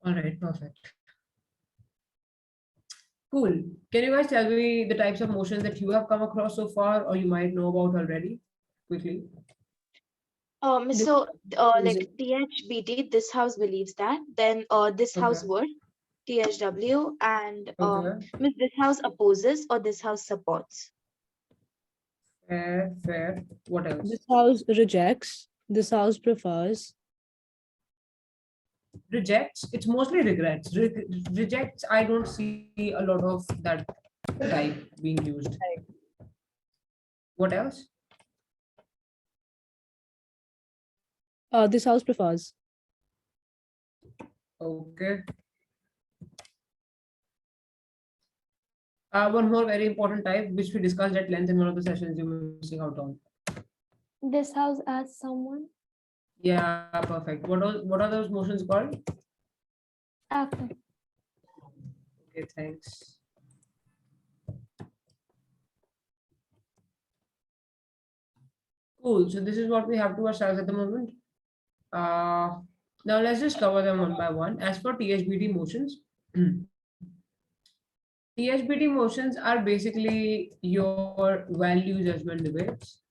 All right, perfect. Cool. Can you guys tell me the types of motions that you have come across so far, or you might know about already? Quickly. This So, like music. THBT, this house believes that. Then, this Okay. house would, THW, and Okay. means this house opposes or this house supports. Fair, fair. What else? This house rejects. This house prefers. Rejects. It's mostly regrets. Rejects. I don't see a lot of that type being used. What else? This house prefers. Okay. One more very important type, which we discussed at length in one of the sessions you're missing out on. This house as someone Yeah, perfect. What are those motions called? after. Okay, thanks. Cool. So this is what we have to ourselves at the moment. Uh, Now let's just cover them one by one. As for THBT motions, THBT motions are basically your value judgment debates.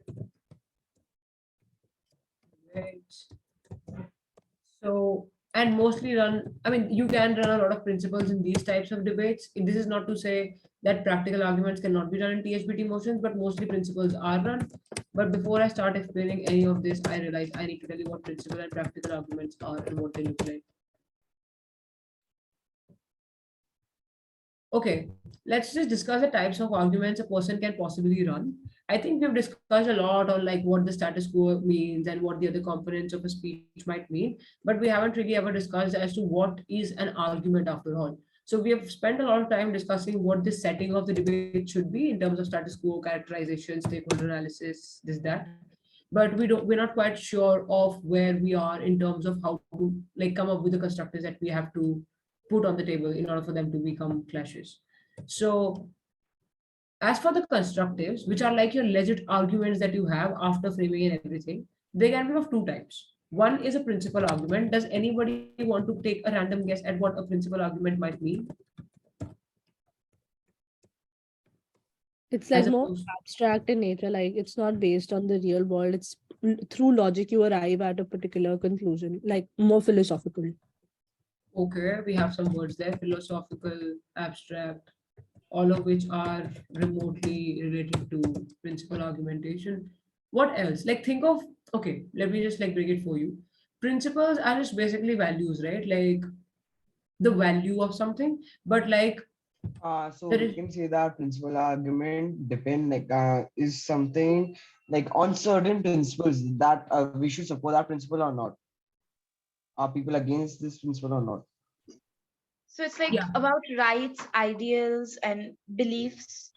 Debates. So, and mostly run, I mean, you can run a lot of principles in these types of debates. This is not to say that practical arguments cannot be done in THBT motions, but mostly principles are run. But before I start explaining any of this, I realize I need to tell you what principle and practical arguments are and what they look like. Okay, let's just discuss the types of arguments a person can possibly run. I think we've discussed a lot on like what the status quo means and what the other components of a speech might mean, but we haven't really ever discussed as to what is an argument after all. So we have spent a lot of time discussing what the setting of the debate should be in terms of status quo, characterization, stakeholder analysis, this, that. But we're not quite sure of where we are in terms of how to like come up with the constructors that we have to put on the table in order for them to become clashes. So as for the constructives, which are like your legit arguments that you have after framing and everything, they can be of two types. One is a principal argument. Does anybody want to take a random guess at what a principal argument might mean? It's As like more opposed, abstract in nature. Like it's not based on the real world. It's through logic you arrive at a particular conclusion. Like more philosophical. okay, we have some words there, philosophical, abstract, all of which are remotely related to principal argumentation. What else? Like think of, okay, let me just like break it for you. Principles are just basically values, right? Like the value of something, but like So there we is can say that principal argument depend is something like on certain principles that we should support that principle or not. Are people against this principle or not? So it's like yeah, about rights, ideals, and beliefs.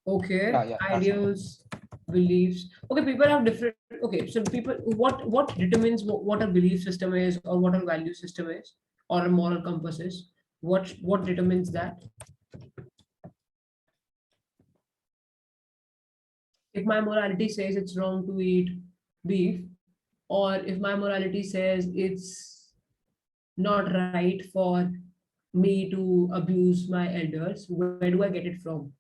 okay, Yeah, yeah, that's right. ideals, beliefs. Okay, people have different. Okay, so people, what determines what a belief system is or what a value system is or a moral compass is? What determines that? If my morality says it's wrong to eat beef, or if my morality says it's not right for me to abuse my elders, where do I get it from?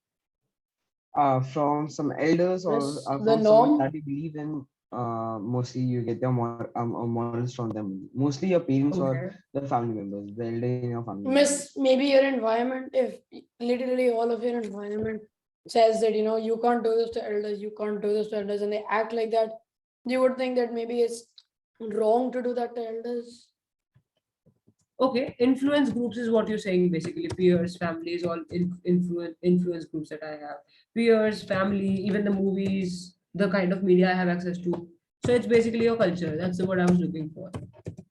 From some elders or Yes, the from someone norm. that you believe in. Mostly you get your morals from them. Mostly your parents or Okay. the family members, the elder in your family Miss, members. maybe your environment, if literally all of your environment says that, you can't do this to elders, you can't do this to elders, and they act like that, you would think that maybe it's wrong to do that to elders. Okay, influence groups is what you're saying basically. Peers, families, all influence groups that I have. Peers, family, even the movies, the kind of media I have access to. So it's basically your culture. That's the word I was looking for.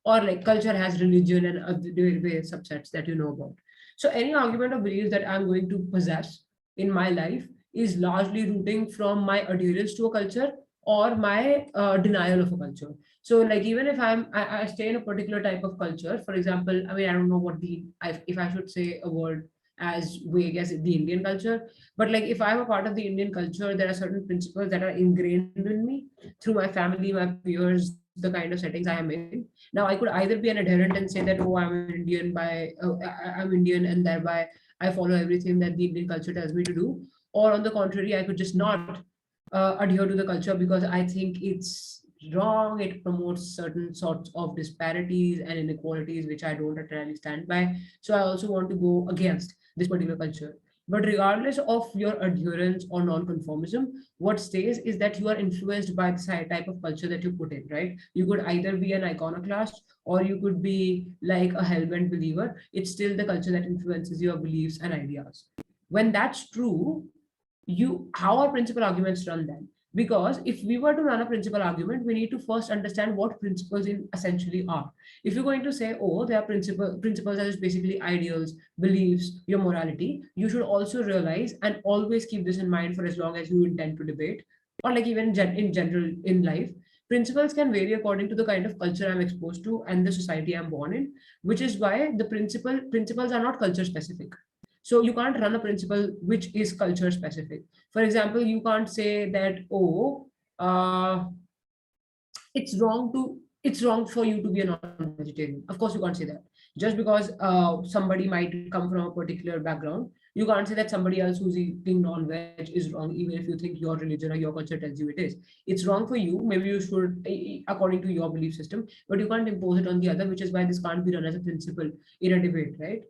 Or like culture has religion and other various subsets that you know about. So any argument or beliefs that I'm going to possess in my life is largely rooting from my adherence to a culture or my denial of a culture. So like even if I stay in a particular type of culture, for example, I mean I don't know what if I should say a word as vague as the Indian culture, but like if I'm a part of the Indian culture, there are certain principles that are ingrained in me through my family, my peers, the kind of settings I am in. Now, I could either be an adherent and say that, oh, I'm Indian by I'm Indian, and thereby I follow everything that the Indian culture tells me to do. Or on the contrary, I could just not adhere to the culture because I think it's wrong. It promotes certain sorts of disparities and inequalities, which I don't entirely stand by. So I also want to go against this particular culture. But regardless of your adherence or non-conformism, what stays is that you are influenced by the type of culture that you put in, right? You could either be an iconoclast or you could be like a hellbent believer. It's still the culture that influences your beliefs and ideas. When that's true, how are principal arguments run then? Because if we were to run a principal argument, we need to first understand what principles in essentially are. If you're going to say, oh, there are principles that is basically ideals, beliefs, your morality, you should also realize and always keep this in mind for as long as you intend to debate, or like even in general in life. Principles can vary according to the kind of culture I'm exposed to and the society I'm born in, which is why the principles are not culture specific. So you can't run a principle which is culture specific. For example, you can't say that, oh, it's wrong to it's wrong for you to be a non-vegetarian. Of course, you can't say that. Just because somebody might come from a particular background, you can't say that somebody else who's eating non-veg is wrong, even if you think your religion or your culture tells you it is. It's wrong for you. Maybe you should, according to your belief system, but you can't impose it on the other, which is why this can't be run as a principle in a debate, right?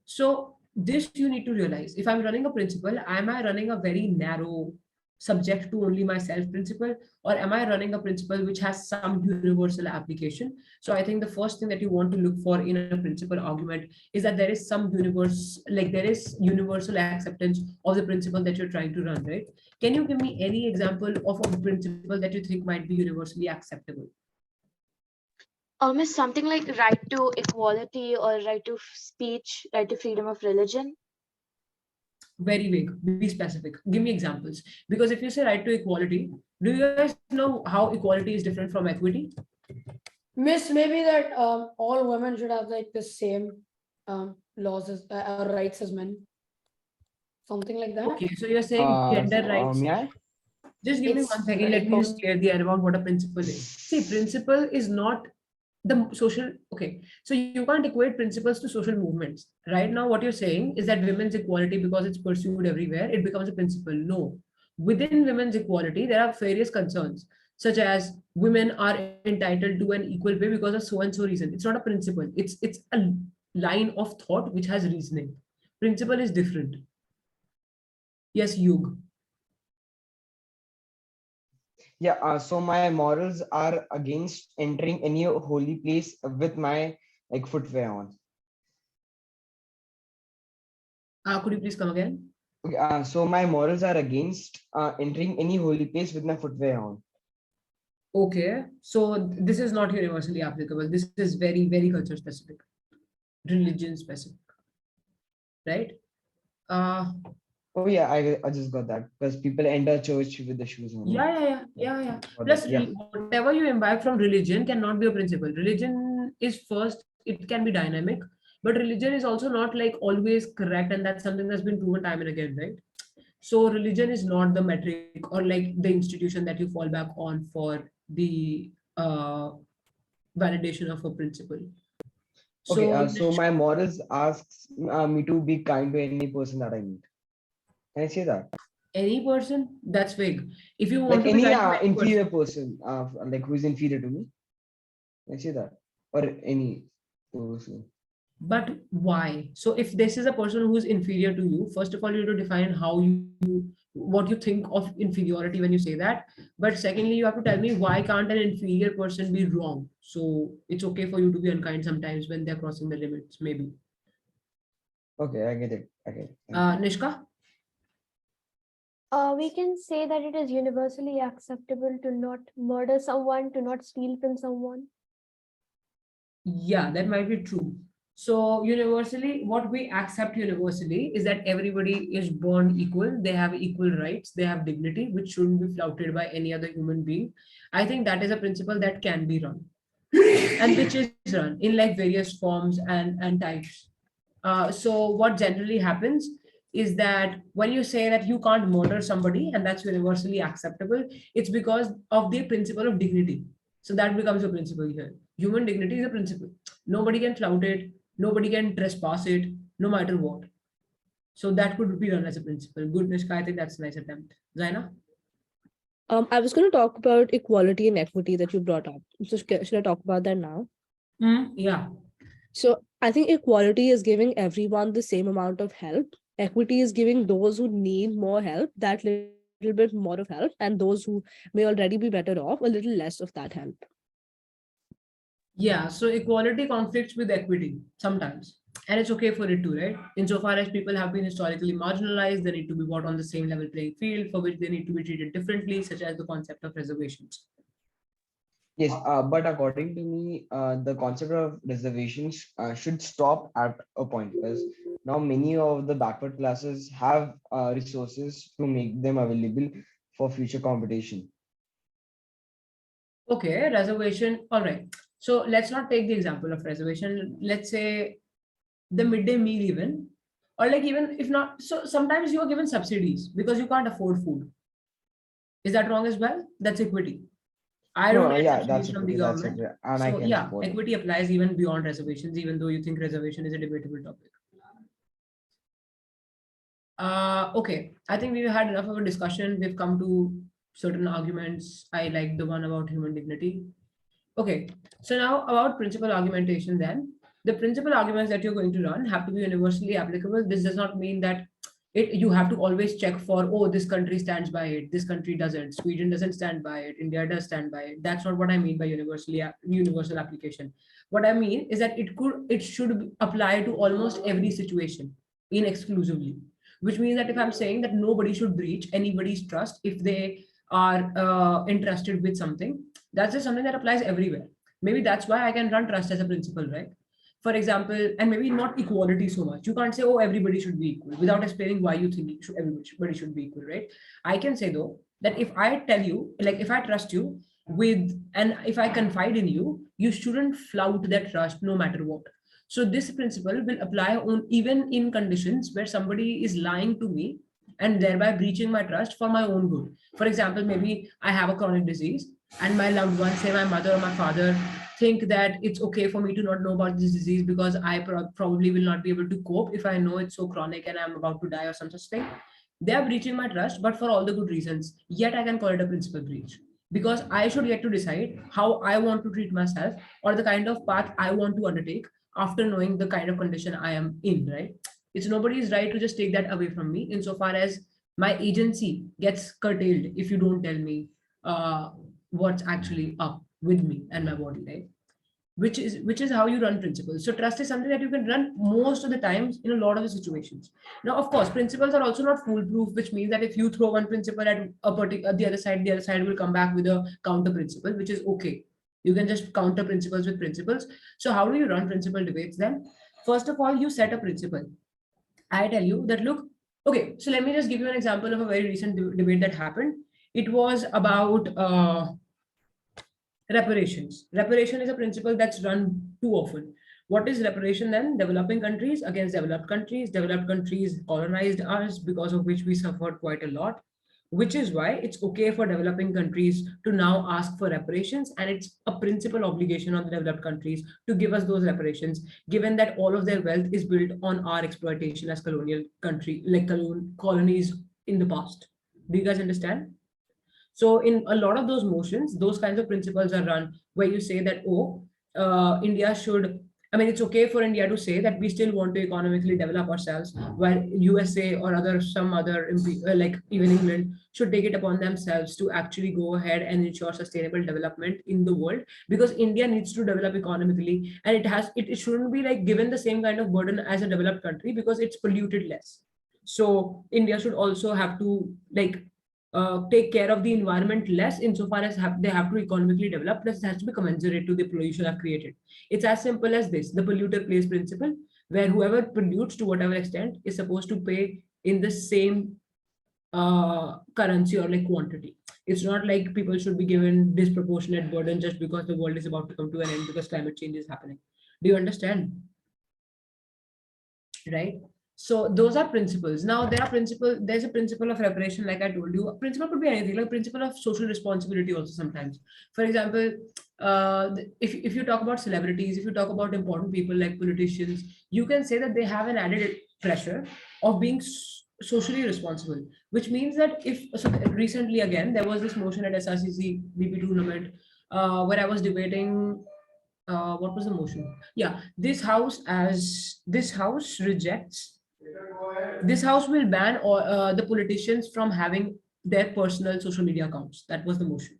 So this you need to realize. If I'm running a principle, am I running a very narrow subject to only myself principle, or am I running a principle which has some universal application? So I think the first thing that you want to look for in a principle argument is that there is some there is universal acceptance of the principle that you're trying to run, right? Can you give me any example of a principle that you think might be universally acceptable? Almost something like right to equality or right to speech, right to freedom of religion. Very vague. Be specific. Give me examples. Because if you say right to equality, do you guys know how equality is different from equity? Miss, maybe that all women should have like the same laws as or rights as men. Something like that. Okay, so you're saying gender rights. May I? Just give me It's 1 second. Let me just clear the air about what a principle is. See, principle is not the social. Okay, so you can't equate principles to social movements. Right now, what you're saying is that women's equality, because it's pursued everywhere, it becomes a principle. No. Within women's equality, there are various concerns, such as women are entitled to an equal pay because of so and so reason. It's not a principle. It's a line of thought which has reasoning. Principle is different. Yes, Yug. Yeah, so my morals are against entering any holy place with my like footwear on. Could you please come again? Okay, so my morals are against entering any holy place with my footwear on. Okay, so this is not universally applicable. This is very, very culture specific, religion specific, right? Oh yeah, I just got that because people enter church with the shoes on. Yeah. Got Plus, that, yeah. whatever you imbibe from religion cannot be a principle. Religion is first, it can be dynamic, but religion is also not like always correct, and that's something that's been proven time and again, right? So religion is not the metric or like the institution that you fall back on for the validation of a principle. Okay, So so my morals asks me to be kind to any person that I meet. Can I say that? any person, that's vague. If you want Like to be any kind to any inferior person, person, like who is inferior to me. Can I say that? Or any person. but why? So if this is a person who is inferior to you, first of all, you have to define how what you think of inferiority when you say that. But secondly, you have to tell me why can't an inferior person be wrong? So it's okay for you to be unkind sometimes when they're crossing the limits, maybe. Okay, I get it. Okay. Nishka? We can say that it is universally acceptable to not murder someone, to not steal from someone. Yeah, that might be true. So universally, what we accept universally is that everybody is born equal. They have equal rights. They have dignity, which shouldn't be flouted by any other human being. I think that is a principle that can be run, and which is run in like various forms and types. So what generally happens is that when you say that you can't murder somebody and that's universally acceptable, it's because of the principle of dignity. So that becomes a principle here. Human dignity is a principle. Nobody can flout it. Nobody can trespass it, no matter what. So that could be run as a principle. Good, Nishka. I think that's a nice attempt. Zaina? I was going to talk about equality and equity that you brought up. So should I talk about that now? Yeah. So I think equality is giving everyone the same amount of help. Equity is giving those who need more help that little bit more of help, and those who may already be better off a little less of that help. Yeah. So equality conflicts with equity sometimes. And it's okay for it too, right? Insofar as people have been historically marginalized, they need to be brought on the same level playing field for which they need to be treated differently, such as the concept of reservations. Yes, but according to me, the concept of reservations should stop at a point, because now many of the backward classes have resources to make them available for future competition. Okay, reservation. All right. So let's not take the example of reservation. Let's say the midday meal, even, or like even if not, so sometimes you are given subsidies because you can't afford food. Is that wrong as well? That's equity. I don't No, get yeah, that's subsidies from the equity, that's government. equity, and I So can yeah, support it. equity applies even beyond reservations, even though you think reservation is a debatable topic. Okay, I think we've had enough of a discussion. We've come to certain arguments. I like the one about human dignity. Okay, so now about principal argumentation then. The principal arguments that you're going to run have to be universally applicable. This does not mean that you have to always check for, oh, this country stands by it, this country doesn't, Sweden doesn't stand by it, India does stand by it. That's not what I mean by universal application. What I mean is that it should apply to almost every situation inexclusively, which means that if I'm saying that nobody should breach anybody's trust if they are entrusted with something, that's just something that applies everywhere. Maybe that's why I can run trust as a principle, right? For example, and maybe not equality so much. You can't say, oh, everybody should be equal without explaining why you think everybody should be equal, right? I can say though that if I tell you, like if I trust you with, and if I confide in you, you shouldn't flout that trust no matter what. So this principle will apply on even in conditions where somebody is lying to me and thereby breaching my trust for my own good. For example, maybe I have a chronic disease and my loved ones, say my mother or my father, think that it's okay for me to not know about this disease because I probably will not be able to cope if I know it's so chronic and I'm about to die or some such thing. They are breaching my trust, but for all the good reasons. Yet I can call it a principal breach because I should get to decide how I want to treat myself or the kind of path I want to undertake after knowing the kind of condition I am in, right? It's nobody's right to just take that away from me insofar as my agency gets curtailed if you don't tell me what's actually up with me and my body, right? Which is how you run principles. So trust is something that you can run most of the times in a lot of the situations. Now, of course, principles are also not foolproof, which means that if you throw one principle at a particular the other side will come back with a counter principle, which is okay. You can just counter principles with principles. So how do you run principle debates then? First of all, you set a principle. I tell you that, look, okay, so let me just give you an example of a very recent debate that happened. It was about reparations. Reparation is a principle that's run too often. What is reparation then? Developing countries against developed countries. Developed countries colonized us, because of which we suffered quite a lot, which is why it's okay for developing countries to now ask for reparations. And it's a principal obligation on the developed countries to give us those reparations, given that all of their wealth is built on our exploitation as colonial country, like colonies in the past. Do you guys understand? So in a lot of those motions, those kinds of principles are run where you say that, oh, India should, I mean, it's okay for India to say that we still want to economically develop ourselves, while USA or some other, like even England, should take it upon themselves to actually go ahead and ensure sustainable development in the world, because India needs to develop economically, and it shouldn't be like given the same kind of burden as a developed country because it's polluted less. So India should also have to like take care of the environment less insofar as they have to economically develop, plus it has to be commensurate to the pollution I've created. It's as simple as this, the polluter pays principle, where whoever pollutes to whatever extent is supposed to pay in the same currency or like quantity. It's not like people should be given disproportionate burden just because the world is about to come to an end because climate change is happening. Do you understand? Right? So those are principles. Now there's a principle of reparation, like I told you. A principle could be anything, like principle of social responsibility also sometimes. For example, if you talk about celebrities, if you talk about important people like politicians, you can say that they have an added pressure of being socially responsible, which means that if so recently again there was this motion at SRCC BP tournament where I was debating what was the motion? Yeah, this house rejects, this house will ban all, the politicians from having their personal social media accounts. That was the motion.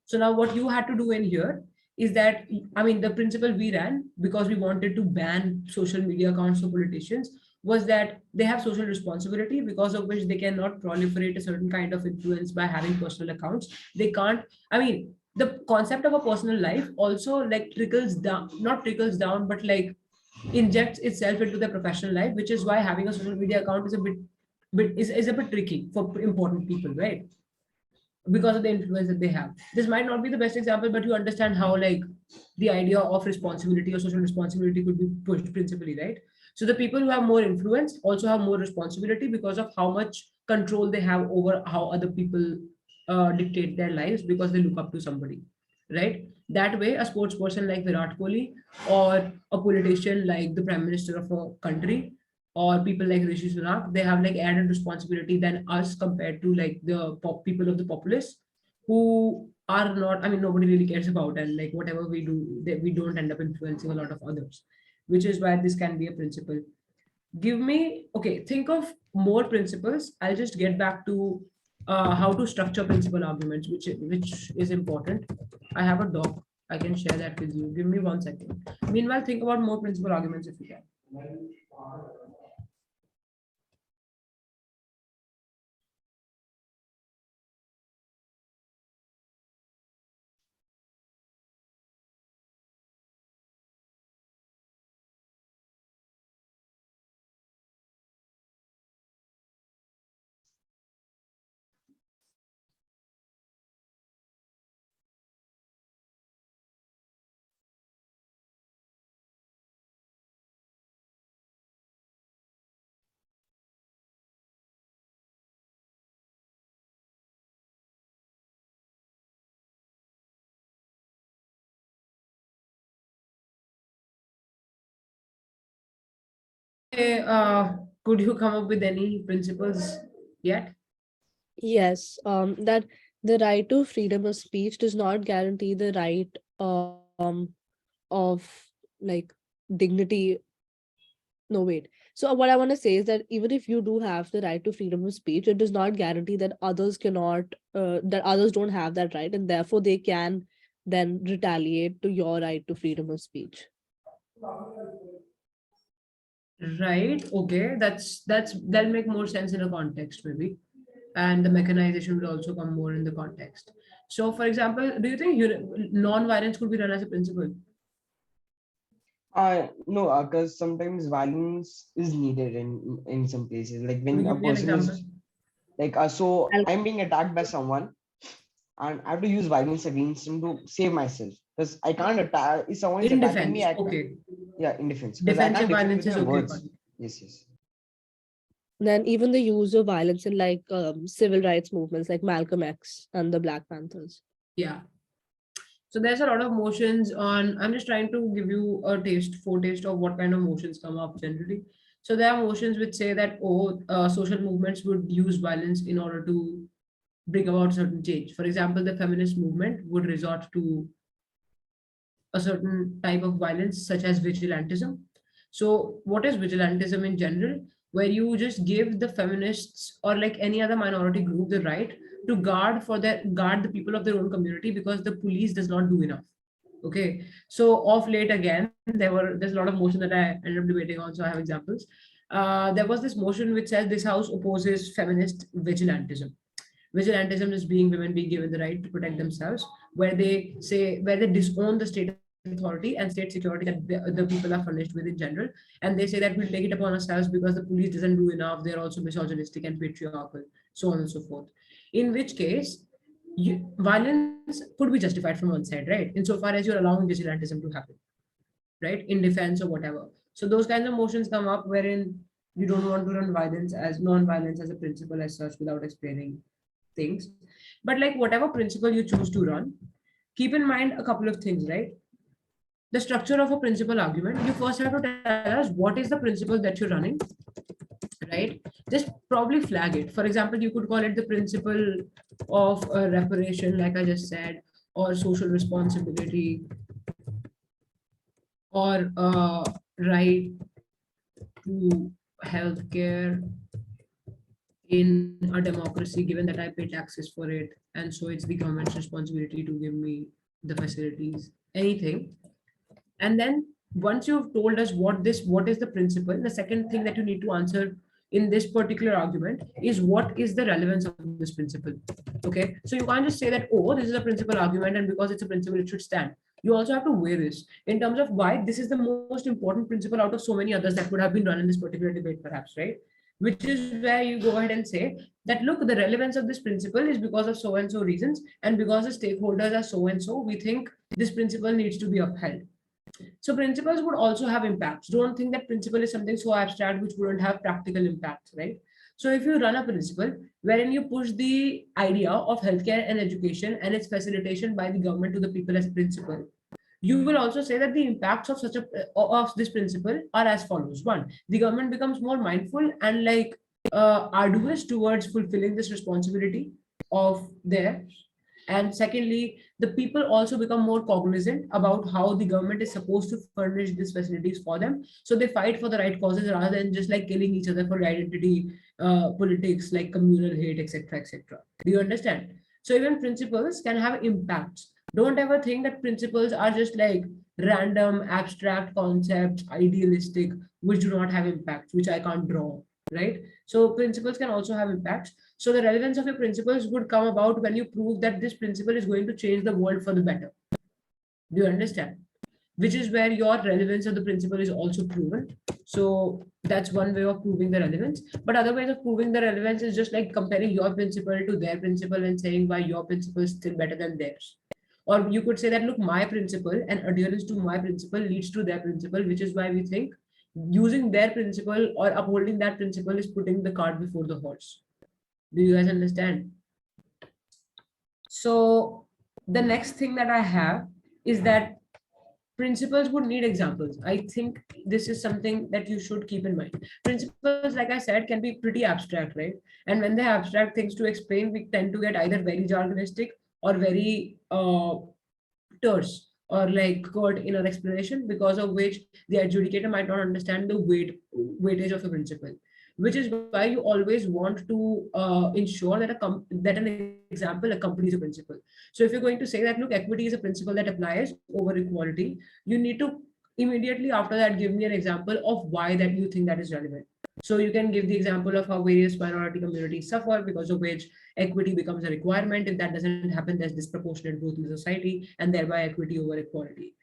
So now what you had to do in here is that, I mean, the principle we ran because we wanted to ban social media accounts for politicians was that they have social responsibility because of which they cannot proliferate a certain kind of influence by having personal accounts. They can't, I mean, the concept of a personal life also like trickles down, not trickles down, but like injects itself into their professional life, which is why having a social media account is a is a bit tricky for important people, right? Because of the influence that they have. This might not be the best example, but you understand how like the idea of responsibility or social responsibility could be pushed principally, right? So the people who have more influence also have more responsibility because of how much control they have over how other people dictate their lives because they look up to somebody, right? That way, a sports person like Virat Kohli or a politician like the prime minister of a country or people like Rishi Sunak, they have like added responsibility than us compared to like the people of the populace who are not, I mean, nobody really cares about, and like whatever we do, we don't end up influencing a lot of others, which is why this can be a principle. Give me, okay, think of more principles. I'll just get back to how to structure principal arguments, which is important. I have a doc. I can share that with you. Give me 1 second. Meanwhile, think about more principal arguments if you can. Okay, could you come up with any principles yet? Yes, that the right to freedom of speech does not guarantee the right of like dignity. No, wait. So what I want to say is that even if you do have the right to freedom of speech, it does not guarantee that others cannot, that others don't have that right, and therefore they can then retaliate to your right to freedom of speech. Right. Okay. That'll make more sense in a context maybe, and the mechanization will also come more in the context. So, for example, do you think non-violence could be run as a principle? No, because sometimes violence is needed in some places. Like Could you when a give me an person example? is like, so I'll- I'm being attacked by someone, and I have to use violence against him to save myself. Because I can't attack if someone is In attacking me. defense. Okay. Yeah, in defense. Because I can't Defensive defend violence with is my okay. words. Yes, yes. Then even the use of violence in like civil rights movements like Malcolm X and the Black Panthers. Yeah. So there's a lot of motions on. I'm just trying to give you a foretaste of what kind of motions come up generally. So there are motions which say that social movements would use violence in order to bring about certain change. For example, the feminist movement would resort to a certain type of violence, such as vigilantism. So, what is vigilantism in general? Where you just give the feminists or like any other minority group the right to guard the people of their own community because the police does not do enough. Okay, so of late again, there's a lot of motion that I ended up debating on. So I have examples. There was this motion which says this house opposes feminist vigilantism. Vigilantism is women being given the right to protect themselves, where they disown the state authority and state security that the people are furnished with in general, and they say that we'll take it upon ourselves because the police doesn't do enough. They're also misogynistic and patriarchal, so on and so forth. In which case, violence could be justified from one side, right? Insofar as you're allowing vigilantism to happen, right, in defense or whatever. So those kinds of motions come up wherein you don't want to run violence as non-violence as a principle as such without explaining things. But like whatever principle you choose to run, keep in mind a couple of things, right? The structure of a principal argument, you first have to tell us what is the principle that you're running, right? Just probably flag it. For example, you could call it the principle of reparation, like I just said, or social responsibility, or right to healthcare in a democracy, given that I pay taxes for it, and so it's the government's responsibility to give me the facilities, anything. And then once you've told us what is the principle, the second thing that you need to answer in this particular argument is what is the relevance of this principle. Okay, so you can't just say that, oh, this is a principal argument and because it's a principle it should stand. You also have to weigh this in terms of why this is the most important principle out of so many others that could have been run in this particular debate, perhaps, right? Which is where you go ahead and say that, look, the relevance of this principle is because of so and so reasons, and because the stakeholders are so and so, we think this principle needs to be upheld. So principles would also have impacts. Don't think that principle is something so abstract which wouldn't have practical impacts, right? So if you run a principle wherein you push the idea of healthcare and education and its facilitation by the government to the people as a principle, you will also say that the impacts of of this principle are as follows. One, the government becomes more mindful and like arduous towards fulfilling this responsibility of theirs. And secondly, the people also become more cognizant about how the government is supposed to furnish these facilities for them. So they fight for the right causes rather than just like killing each other for identity politics, like communal hate, etc., etc. Do you understand? So even principles can have impacts. Don't ever think that principles are just like random abstract concepts, idealistic, which do not have impacts, which I can't draw, right? So principles can also have impacts. So the relevance of your principles would come about when you prove that this principle is going to change the world for the better. Do you understand? Which is where your relevance of the principle is also proven. So that's one way of proving the relevance. But other ways of proving the relevance is just like comparing your principle to their principle and saying why your principle is still better than theirs. Or you could say that, look, my principle and adherence to my principle leads to their principle, which is why we think using their principle or upholding that principle is putting the cart before the horse. Do you guys understand? So the next thing that I have is that principles would need examples. I think this is something that you should keep in mind. Principles, like I said, can be pretty abstract, right? And when they abstract things to explain, we tend to get either very jargonistic or very terse or like curt in our explanation, because of which the adjudicator might not understand the weightage of a principle. Which is why you always want to ensure that that an example accompanies a principle. So if you're going to say that, look, equity is a principle that applies over equality, you need to immediately after that give me an example of why that you think that is relevant. So you can give the example of how various minority communities suffer, because of which equity becomes a requirement. If that doesn't happen, there's disproportionate growth in the society and thereby equity over equality.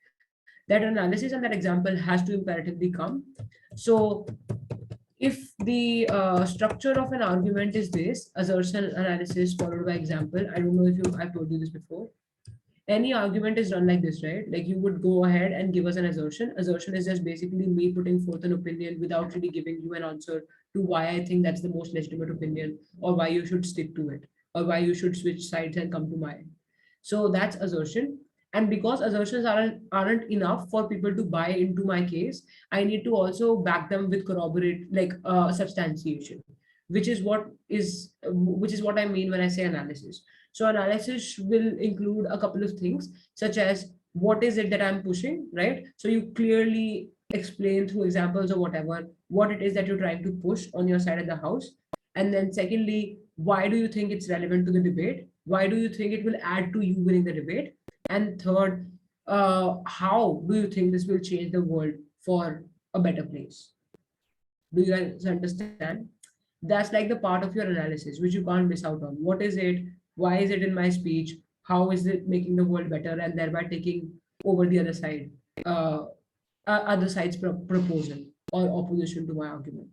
That analysis and that example has to imperatively come. So if the structure of an argument is this: assertion, analysis, followed by example. I don't know if I've told you this before. Any argument is run like this, right? Like you would go ahead and give us an assertion. Assertion is just basically me putting forth an opinion without really giving you an answer to why I think that's the most legitimate opinion, or why you should stick to it, or why you should switch sides and come to mine. So that's assertion. And because assertions aren't enough for people to buy into my case, I need to also back them with corroborate, like substantiation, which is what I mean when I say analysis. So analysis will include a couple of things, such as what is it that I'm pushing, right? So you clearly explain through examples or whatever what it is that you're trying to push on your side of the house. And then secondly, why do you think it's relevant to the debate? Why do you think it will add to you winning the debate? And third, how do you think this will change the world for a better place? Do you guys understand? That's like the part of your analysis, which you can't miss out on. What is it? Why is it in my speech? How is it making the world better and thereby taking over the other side, other side's proposal or opposition to my argument?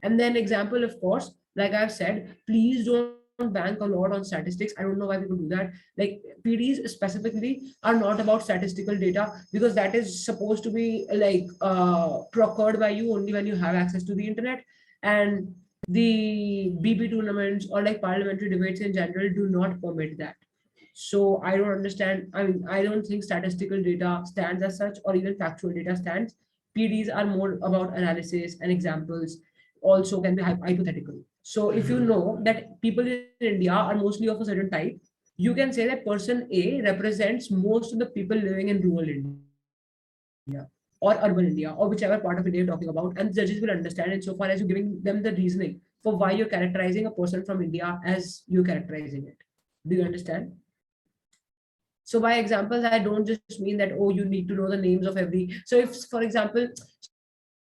And then example, of course, like I've said, please don't bank a lot on statistics. I don't know why people do that. Like PDs specifically are not about statistical data, because that is supposed to be like procured by you only when you have access to the internet. And the BP tournaments or like parliamentary debates in general do not permit that. So I don't understand. I mean, I don't think statistical data stands as such, or even factual data stands. PDs are more about analysis and examples, also can be hypothetical. So if you know that people in India are mostly of a certain type, you can say that person A represents most of the people living in rural India or urban India or whichever part of India you're talking about, and the judges will understand insofar as you're giving them the reasoning for why you're characterizing a person from India as you're characterizing it. Do you understand? So by examples, I don't just mean that, oh, you need to know the names of every. So if, for example,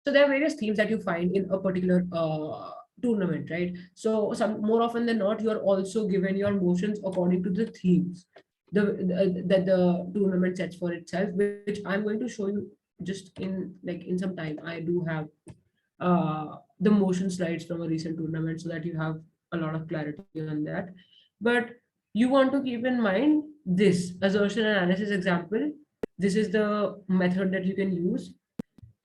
so there are various themes that you find in a particular tournament, right? So some more often than not, you're also given your motions according to the themes that the tournament sets for itself, which I'm going to show you just in some time. I do have the motion slides from a recent tournament so that you have a lot of clarity on that. But you want to keep in mind this assertion analysis example. This is the method that you can use,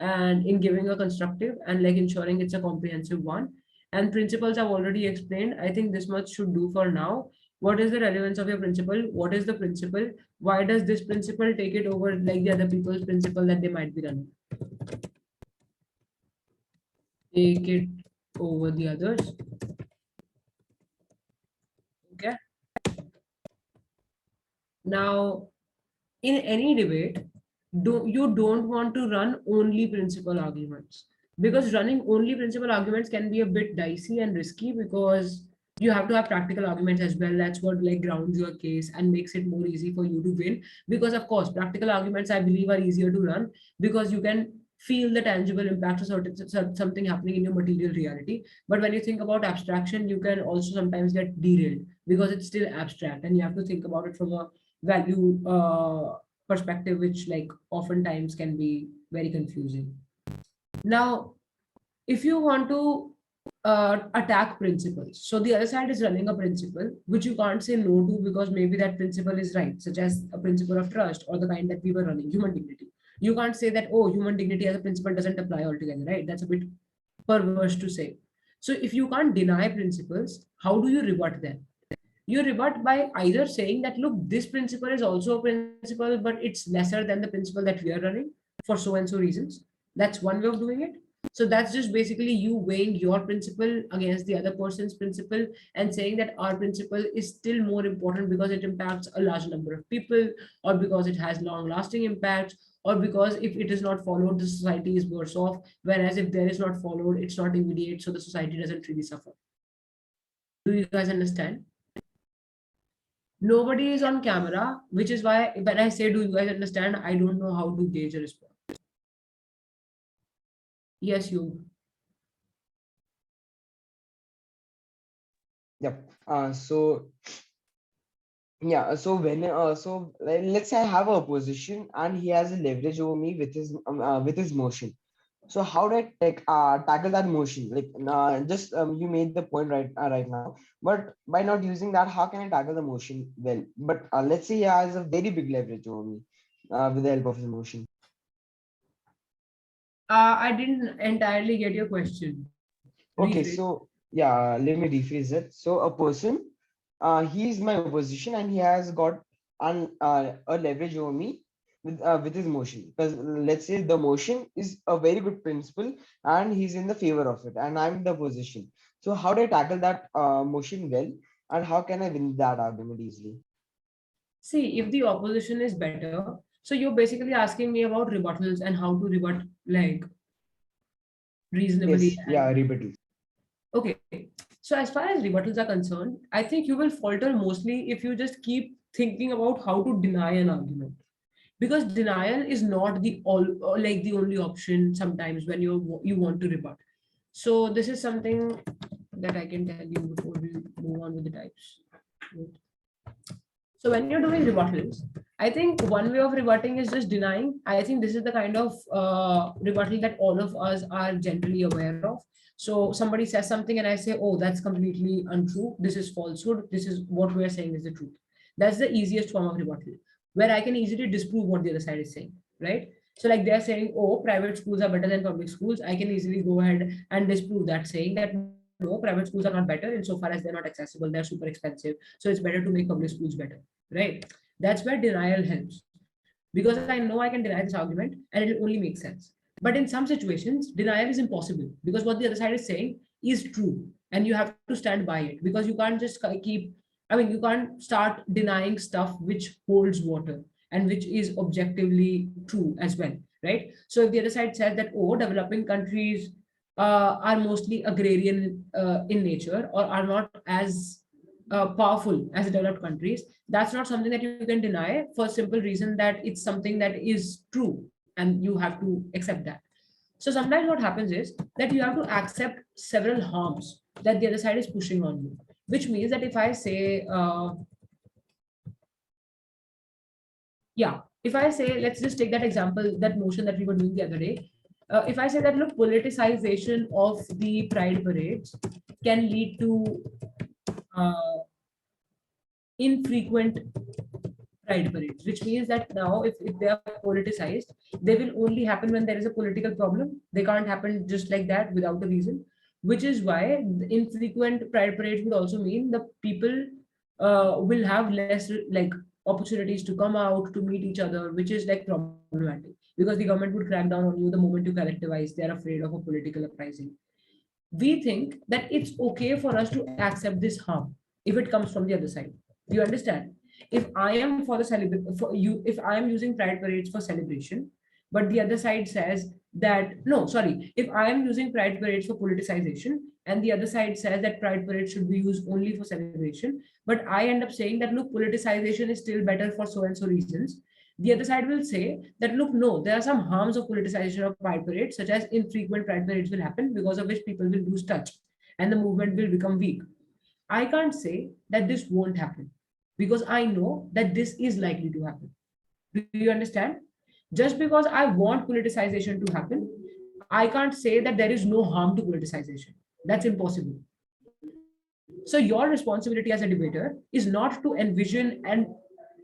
and in giving a constructive and like ensuring it's a comprehensive one. And principles I've already explained. I think this much should do for now. What is the relevance of your principle? What is the principle? Why does this principle take it over like the other people's principle that they might be running? Take it over the others. Okay. Now, in any debate, don't want to run only principal arguments, because running only principal arguments can be a bit dicey and risky, because you have to have practical arguments as well. That's what like grounds your case and makes it more easy for you to win. Because of course, practical arguments I believe are easier to run because you can feel the tangible impact of something happening in your material reality. But when you think about abstraction, you can also sometimes get derailed because it's still abstract and you have to think about it from a value perspective, which like oftentimes can be very confusing. Now, if you want to attack principles, so the other side is running a principle which you can't say no to because maybe that principle is right, such as a principle of trust or the kind that we were running, human dignity. You can't say that, oh, human dignity as a principle doesn't apply altogether, right? That's a bit perverse to say. So if you can't deny principles, how do you rebut them? You rebut by either saying that, look, this principle is also a principle, but it's lesser than the principle that we are running for so and so reasons. That's one way of doing it. So that's just basically you weighing your principle against the other person's principle and saying that our principle is still more important because it impacts a large number of people, or because it has long lasting impact, or because if it is not followed, the society is worse off. Whereas if there is not followed, it's not immediate, so the society doesn't really suffer. Do you guys understand? Nobody is on camera, which is why when I say, do you guys understand? I don't know how to gauge a response. Yes, you. Yep. So yeah. So when let's say I have a position and he has a leverage over me with his motion. So how do I tackle that motion? Like just you made the point right now, but by not using that, how can I tackle the motion well? But let's say he has a very big leverage over me with the help of his motion. I didn't entirely get your question. Okay, Rephrase. so yeah, let me rephrase it. So a person, he is my opposition and he has got a leverage over me with his motion. Because let's say the motion is a very good principle and he's in the favor of it, and I'm the opposition. So how do I tackle that motion well, and how can I win that argument easily? See, if the opposition is better, so you're basically asking me about rebuttals and how to rebut like reasonably. Yes, yeah, rebuttal. Okay. So as far as rebuttals are concerned, I think you will falter mostly if you just keep thinking about how to deny an argument. Because denial is not the all or like the only option sometimes when you want to rebut. So this is something that I can tell you before we move on with the types. So when you're doing rebuttals, I think one way of rebutting is just denying. I think this is the kind of rebuttal that all of us are generally aware of. So somebody says something and I say, oh, that's completely untrue. This is falsehood. This is what we're saying is the truth. That's the easiest form of rebuttal, where I can easily disprove what the other side is saying, right? So like they're saying, oh, private schools are better than public schools. I can easily go ahead and disprove that, saying that no, private schools are not better insofar as they're not accessible, they're super expensive. So it's better to make public schools better, right? That's where denial helps. Because I know I can deny this argument and it'll only make sense. But in some situations, denial is impossible because what the other side is saying is true. And you have to stand by it because you can't just keep, I mean, you can't start denying stuff which holds water and which is objectively true as well, right? So if the other side says that, oh, developing countries are mostly agrarian in nature or are not as powerful as developed countries, that's not something that you can deny for a simple reason that it's something that is true and you have to accept that. So sometimes what happens is that you have to accept several harms that the other side is pushing on you, which means that if I say, if I say, let's just take that example, that motion that we were doing the other day. If I say that, look, politicization of the pride parades can lead to uh, infrequent pride parades, which means that now if they are politicized, they will only happen when there is a political problem. They can't happen just like that without a reason, which is why the infrequent pride parades would also mean the people will have less like opportunities to come out to meet each other, which is like problematic because the government would crack down on you the moment you collectivize. They're afraid of a political uprising. We think that it's okay for us to accept this harm if it comes from the other side. Do you understand? If I am for the for you, if I am using pride parades for celebration, but the other side says that no, sorry, if I am using pride parades for politicization and the other side says that pride parades should be used only for celebration, but I end up saying that look, politicization is still better for so and so reasons, the other side will say that look, no, there are some harms of politicization of pride parades, such as infrequent pride parades will happen because of which people will lose touch and the movement will become weak. I can't say that this won't happen because I know that this is likely to happen. Do you understand? Just because I want politicization to happen, I can't say that there is no harm to politicization. That's impossible. So your responsibility as a debater is not to envision and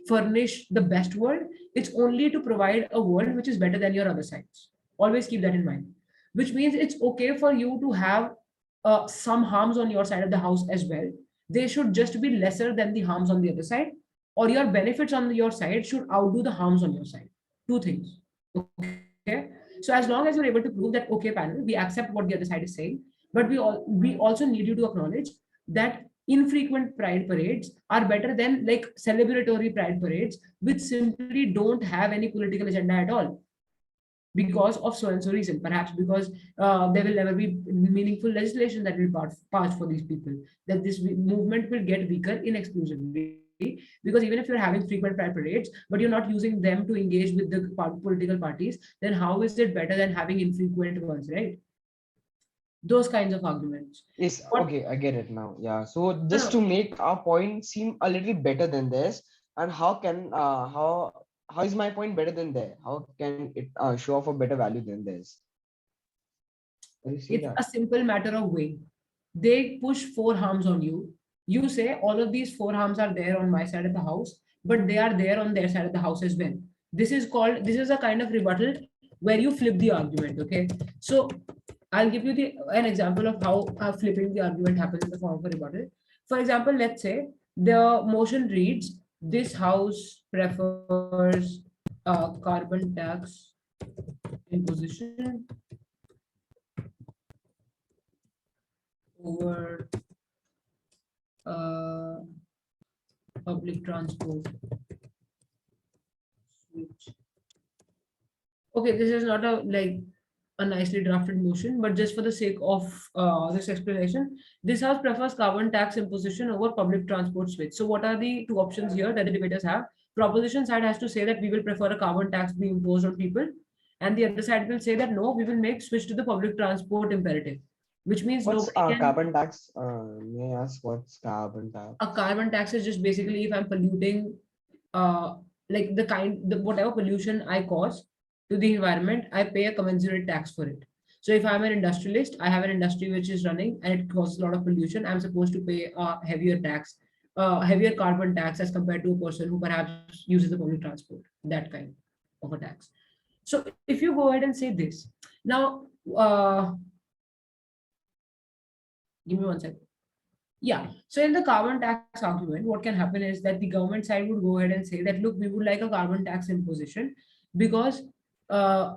furnish the best world. It's only to provide a world which is better than your other sides. Always keep that in mind. Which means it's okay for you to have some harms on your side of the house as well. They should just be lesser than the harms on the other side, or your benefits on your side should outdo the harms on your side. Two things. Okay. So as long as you're able to prove that, okay, panel, we accept what the other side is saying, but we also need you to acknowledge that infrequent pride parades are better than like celebratory pride parades, which simply don't have any political agenda at all because of so and so reason, perhaps because there will never be meaningful legislation that will pass for these people, that this movement will get weaker inexclusively, because even if you're having frequent pride parades but you're not using them to engage with the political parties, then how is it better than having infrequent ones, right? Those kinds of arguments. Yes, What? okay, I get it now. Yeah. So No, just to no. make our point seem a little better than theirs, and how is my point better than theirs? How can it show off a better value than theirs? Can you see It's that? a simple matter of weight. They push four harms on you. You say all of these four harms are there on my side of the house, but they are there on their side of the house as well. This is a kind of rebuttal where you flip the argument. Okay. So I'll give you an example of how flipping the argument happens in the form of a rebuttal. For example, let's say the motion reads, this house prefers carbon tax imposition over uh, public transport. Okay, this is not a like a nicely drafted motion, but just for the sake of this explanation, this house prefers carbon tax imposition over public transport switch. So what are the two options here that the debaters have? Proposition side has to say that we will prefer a carbon tax being imposed on people, and the other side will say that no, we will make switch to the public transport imperative, which means What's nobody can. carbon tax? May I ask what's carbon A tax? carbon tax is just basically if I'm polluting uh like the whatever pollution I cause to the environment, I pay a commensurate tax for it. So if I'm an industrialist, I have an industry which is running and it causes a lot of pollution, I'm supposed to pay a heavier tax, heavier carbon tax as compared to a person who perhaps uses the public transport, that kind of a tax. So if you go ahead and say this now, uh, Give me one second. Yeah. So in the carbon tax argument, what can happen is that the government side would go ahead and say that, look, we would like a carbon tax imposition because uh,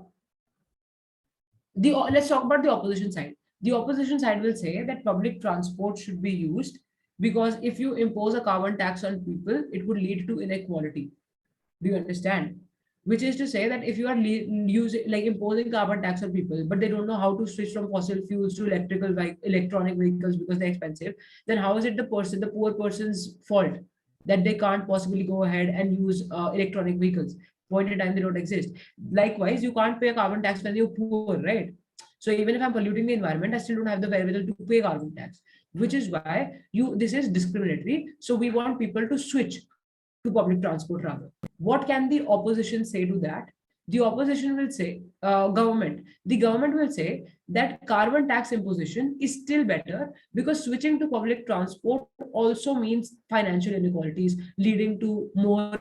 let's talk about the opposition side. The opposition side will say that public transport should be used because if you impose a carbon tax on people, it would lead to inequality. Do you understand? Which is to say that if you are using like imposing carbon tax on people, but they don't know how to switch from fossil fuels to electronic vehicles because they're expensive, then how is it the poor person's fault that they can't possibly go ahead and use electronic vehicles? Point in time they don't exist. Likewise, you can't pay a carbon tax when you're poor, right? So even if I'm polluting the environment, I still don't have the wherewithal to pay carbon tax, which is why this is discriminatory. So we want people to switch to public transport rather. What can the opposition say to that? The opposition will say, the government will say that carbon tax imposition is still better because switching to public transport also means financial inequalities, leading to more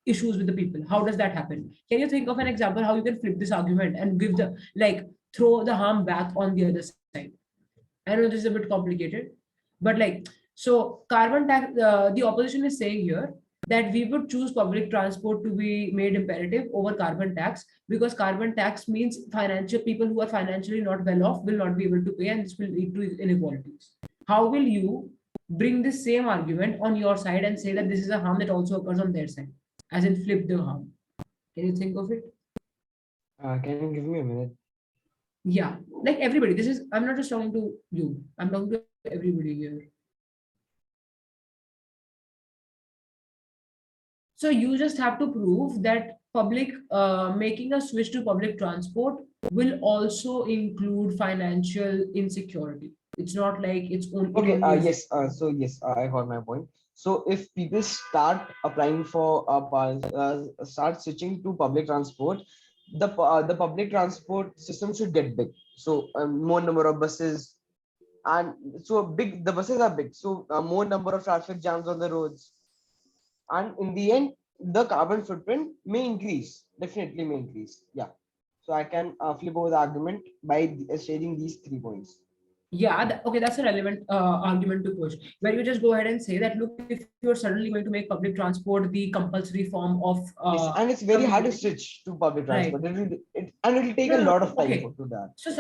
issues with the people. How does that happen? Can you think of an example how you can flip this argument and give the like throw the harm back on the other side? I know this is a bit complicated, but like, so carbon tax, the opposition is saying here that we would choose public transport to be made imperative over carbon tax because carbon tax means financial people who are financially not well off will not be able to pay, and this will lead to inequalities. How will you bring this same argument on your side and say that this is a harm that also occurs on their side, as in flip the harm? Can you think of it? Can you give me a minute? Yeah, like everybody. This is I'm not just talking to you. I'm talking to everybody here. So you just have to prove that making a switch to public transport will also include financial insecurity. It's not like it Okay, only exists. yes, so yes, I got my point. So if people start applying for start switching to public transport, the public transport system should get big. So more number of buses, and so big the buses are big. So more number of traffic jams on the roads, and in the end, the carbon footprint may increase. Definitely may increase. Yeah. So I can flip over the argument by stating these 3 points. Yeah, okay, that's a relevant argument to push. Where you just go ahead and say that, look, if you're suddenly going to make public transport the compulsory form of Yes, and it's very hard to commuting, switch to public right? transport. And it'll take a No, lot of time okay. to that. So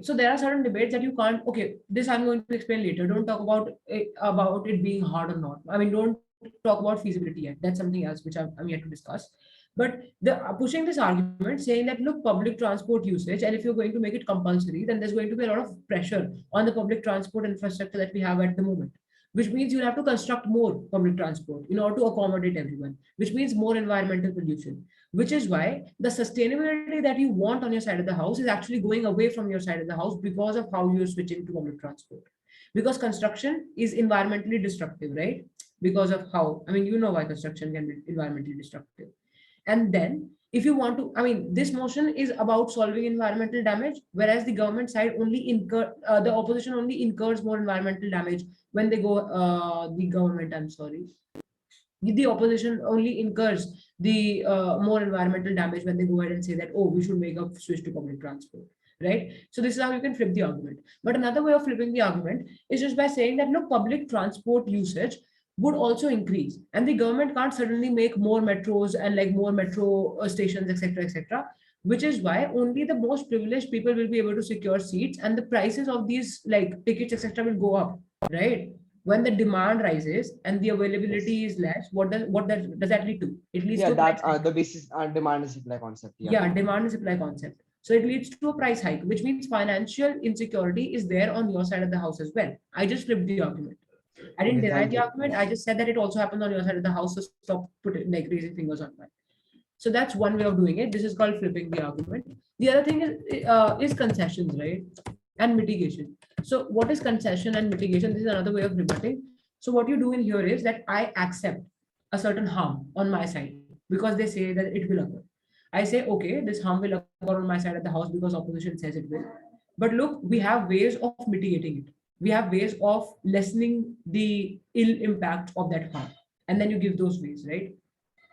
so there are certain debates that you can't. Okay, this I'm going to explain later. Don't talk about it being hard or not. I mean, don't talk about feasibility yet. That's something else which I'm yet to discuss. But the pushing this argument, saying that look, public transport usage, and if you're going to make it compulsory, then there's going to be a lot of pressure on the public transport infrastructure that we have at the moment. Which means you'll have to construct more public transport in order to accommodate everyone. Which means more environmental pollution, which is why the sustainability that you want on your side of the house is actually going away from your side of the house because of how you're switching to public transport. Because construction is environmentally destructive, right? Because of how, I mean, you know why construction can be environmentally destructive. And then if you want to, I mean, this motion is about solving environmental damage, whereas the government side the opposition only incurs more environmental damage when they go, the government, I'm sorry, the opposition only incurs the more environmental damage when they go ahead and say that, oh, we should make a switch to public transport, right? So this is how you can flip the argument. But another way of flipping the argument is just by saying that, look, public transport usage would also increase, and the government can't suddenly make more metros and like more metro stations, etc., etc., which is why only the most privileged people will be able to secure seats, and the prices of these like tickets, etc., will go up, right? When the demand rises and the Yes. availability is less, does that lead to? It leads Yeah, to a price that hike. the basis demand and supply concept. Yeah. Yeah, demand and supply concept. So it leads to a price hike, which means financial insecurity is there on your side of the house as well. I just flipped the argument. I didn't Okay, deny thank the you. argument. Yeah. I just said that it also happens on your side of the house. So stop like raising fingers on mine. So that's one way of doing it. This is called flipping the argument. The other thing is concessions, right? And mitigation. So what is concession and mitigation? This is another way of rebutting. So what you do in here is that I accept a certain harm on my side because they say that it will occur. I say, okay, this harm will occur on my side of the house because opposition says it will. But look, we have ways of mitigating it. We have ways of lessening the ill impact of that harm. And then you give those ways, right?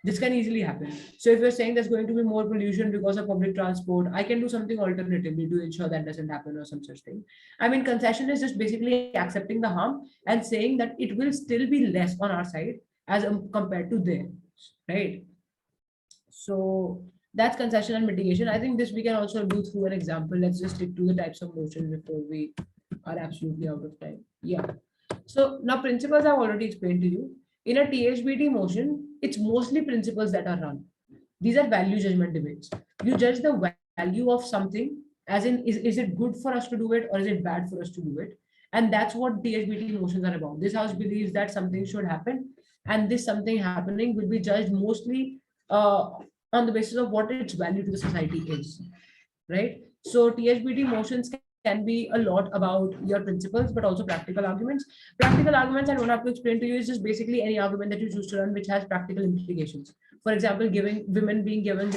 This can easily happen. So if you're saying there's going to be more pollution because of public transport, I can do something alternatively to ensure that doesn't happen or some such thing. I mean, concession is just basically accepting the harm and saying that it will still be less on our side as compared to theirs, right? So that's concession and mitigation. I think this we can also do through an example. Let's just stick to the types of motion before we are absolutely out of time. Yeah. So now principles I've already explained to you. In a THBT motion, it's mostly principles that are run. These are value judgment debates. You judge the value of something, as in, is it good for us to do it or is it bad for us to do it? And that's what THBT motions are about. This house believes that something should happen, and this something happening will be judged mostly on the basis of what its value to the society is, right? So THBT motions can be a lot about your principles, but also practical arguments. Practical arguments I don't have to explain to you, is just basically any argument that you choose to run which has practical implications. For example, giving women being given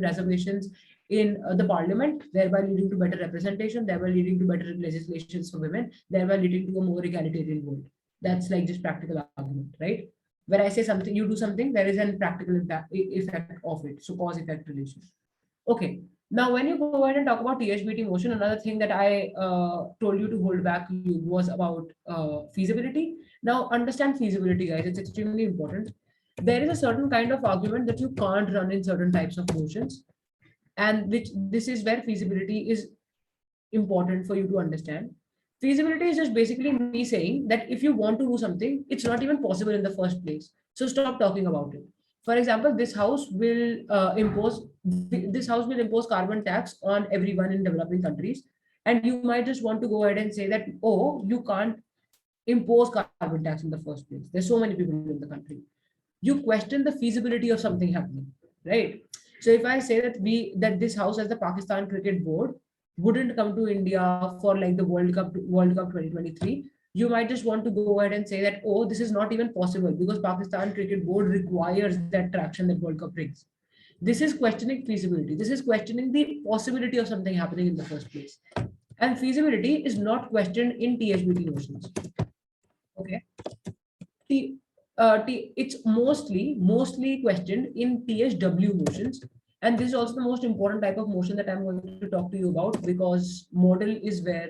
reservations in the parliament, thereby leading to better representation, thereby leading to better legislations for women, thereby leading to a more egalitarian world. That's like just practical argument, right? When I say something, you do something, there is an practical effect of it. So cause effect relation. Okay. Now, when you go ahead and talk about THBT motion, another thing that I told you to hold back you was about feasibility. Now, understand feasibility, guys. It's extremely important. There is a certain kind of argument that you can't run in certain types of motions, and which this is where feasibility is important for you to understand. Feasibility is just basically me saying that if you want to do something, it's not even possible in the first place. So stop talking about it. For example, this house will impose carbon tax on everyone in developing countries, and you might just want to go ahead and say that, oh, you can't impose carbon tax in the first place. There's so many people in the country. You question the feasibility of something happening, right? So if I say that this house as the Pakistan Cricket Board wouldn't come to India for like the World Cup 2023, you might just want to go ahead and say that, oh, this is not even possible because Pakistan Cricket Board requires that traction that World Cup brings. This is questioning feasibility. This is questioning the possibility of something happening in the first place. And feasibility is not questioned in THBT motions. Okay. It's mostly questioned in THW motions. And this is also the most important type of motion that I'm going to talk to you about, because model is where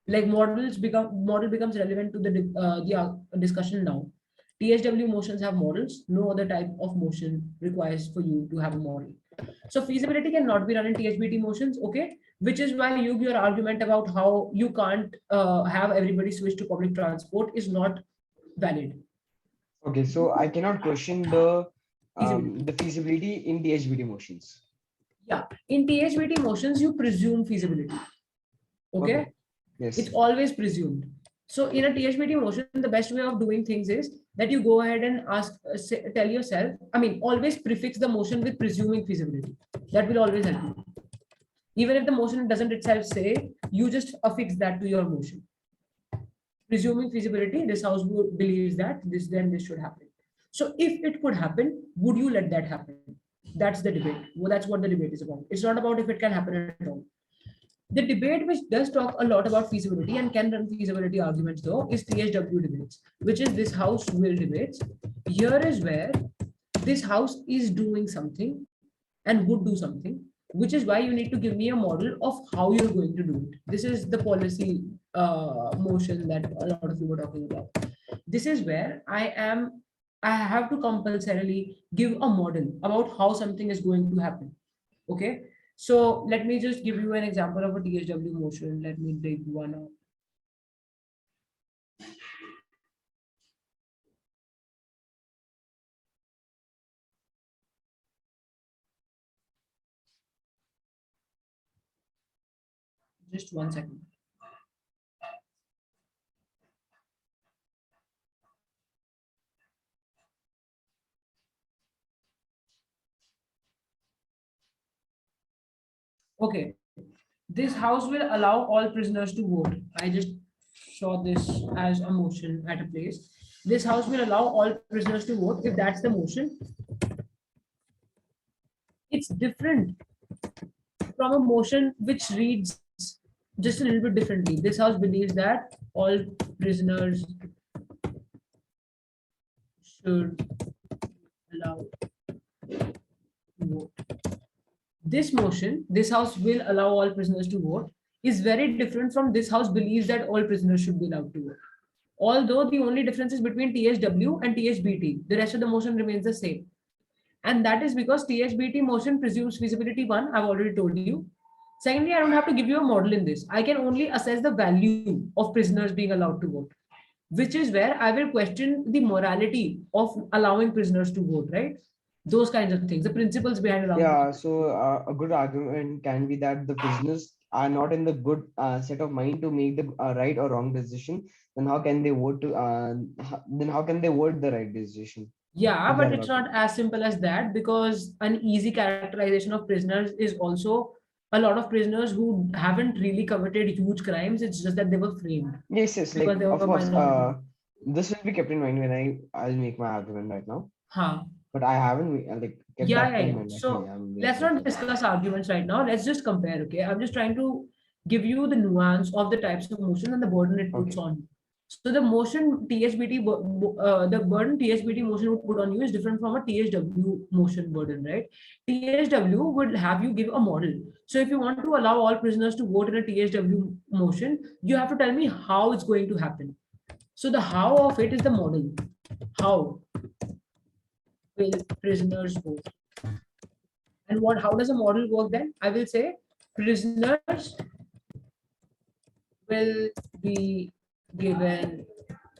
like model becomes relevant to the discussion now. THW motions have models. No other type of motion requires for you to have a model. So feasibility cannot be run in THBT motions, okay? Which is why your argument about how you can't have everybody switch to public transport is not valid. Okay, so I cannot question the feasibility in DHBD motions. Yeah, in THBT motions, you presume feasibility. Okay? Yes. It's always presumed. So in a THBT motion, the best way of doing things is that you go ahead and tell yourself, always prefix the motion with presuming feasibility. That will always help you. Even if the motion doesn't itself say, you just affix that to your motion. Presuming feasibility, this house believes that this should happen. So if it could happen, would you let that happen? That's the debate. Well, that's what the debate is about. It's not about if it can happen at all. The debate which does talk a lot about feasibility and can run feasibility arguments though is THW debates, which is this house will debates. Here is where this house is doing something and would do something, which is why you need to give me a model of how you're going to do it. This is the policy motion that a lot of you were talking about. This is where I have to compulsorily give a model about how something is going to happen. Okay. So let me just give you an example of a THW motion. Let me dig one out. Just 1 second. Okay. This house will allow all prisoners to vote. I just saw this as a motion at a place. This house will allow all prisoners to vote. If that's the motion, it's different from a motion which reads just a little bit differently. This house believes that all prisoners should be allowed to vote. This motion, this house will allow all prisoners to vote, is very different from this house believes that all prisoners should be allowed to vote. Although the only difference is between THW and THBT, the rest of the motion remains the same. And that is because THBT motion presumes feasibility one, I've already told you. Secondly, I don't have to give you a model in this. I can only assess the value of prisoners being allowed to vote, which is where I will question the morality of allowing prisoners to vote, right? Those kinds of things, the principles behind allowing. Yeah, so a good argument can be that the prisoners are not in the good set of mind to make the right or wrong decision. Then how can they vote to? Then how can they vote the right decision? Yeah, If they but are it's not. not as simple as that because an easy characterization of prisoners is also a lot of prisoners who haven't really committed huge crimes. It's just that they were framed Yes, yes, like because they of were course. minority. This will be kept in mind when I'll make my argument right now. Huh. But I haven't like kept that in Yeah. mind. So Yeah, I'm let's making not it. discuss arguments right now. Let's just compare. Okay. I'm just trying to give you the nuance of the types of motion and the burden it puts Okay. on you. So the motion THBT, the burden THBT motion would put on you is different from a THW motion burden, right? THW would have you give a model. So if you want to allow all prisoners to vote in a THW motion, you have to tell me how it's going to happen. So the how of it is the model. How will prisoners vote? And what? How does a model work then? I will say prisoners will be given,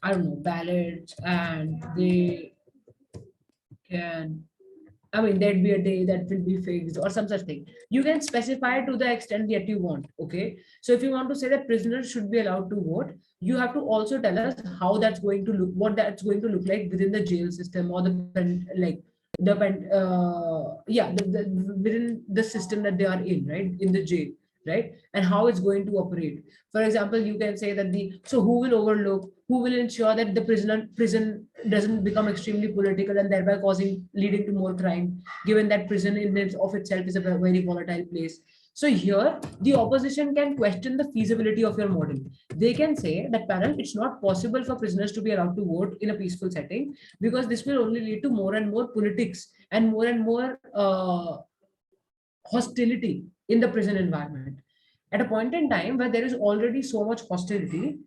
I don't know, ballots, and they can, I mean, there'd be a day that will be fixed or some such thing. You can specify to the extent that you want. Okay. So if you want to say that prisoners should be allowed to vote, you have to also tell us how that's going to look, what that's going to look like within the jail system or like within the system that they are in, right? In the jail, right? And how it's going to operate. For example, you can say that who will overlook, who will ensure that the prison doesn't become extremely political and thereby leading to more crime, given that prison in of itself is a very volatile place. So here the opposition can question the feasibility of your model. They can say that panel, it's not possible for prisoners to be allowed to vote in a peaceful setting because this will only lead to more and more politics and more hostility in the prison environment. At a point in time where there is already so much hostility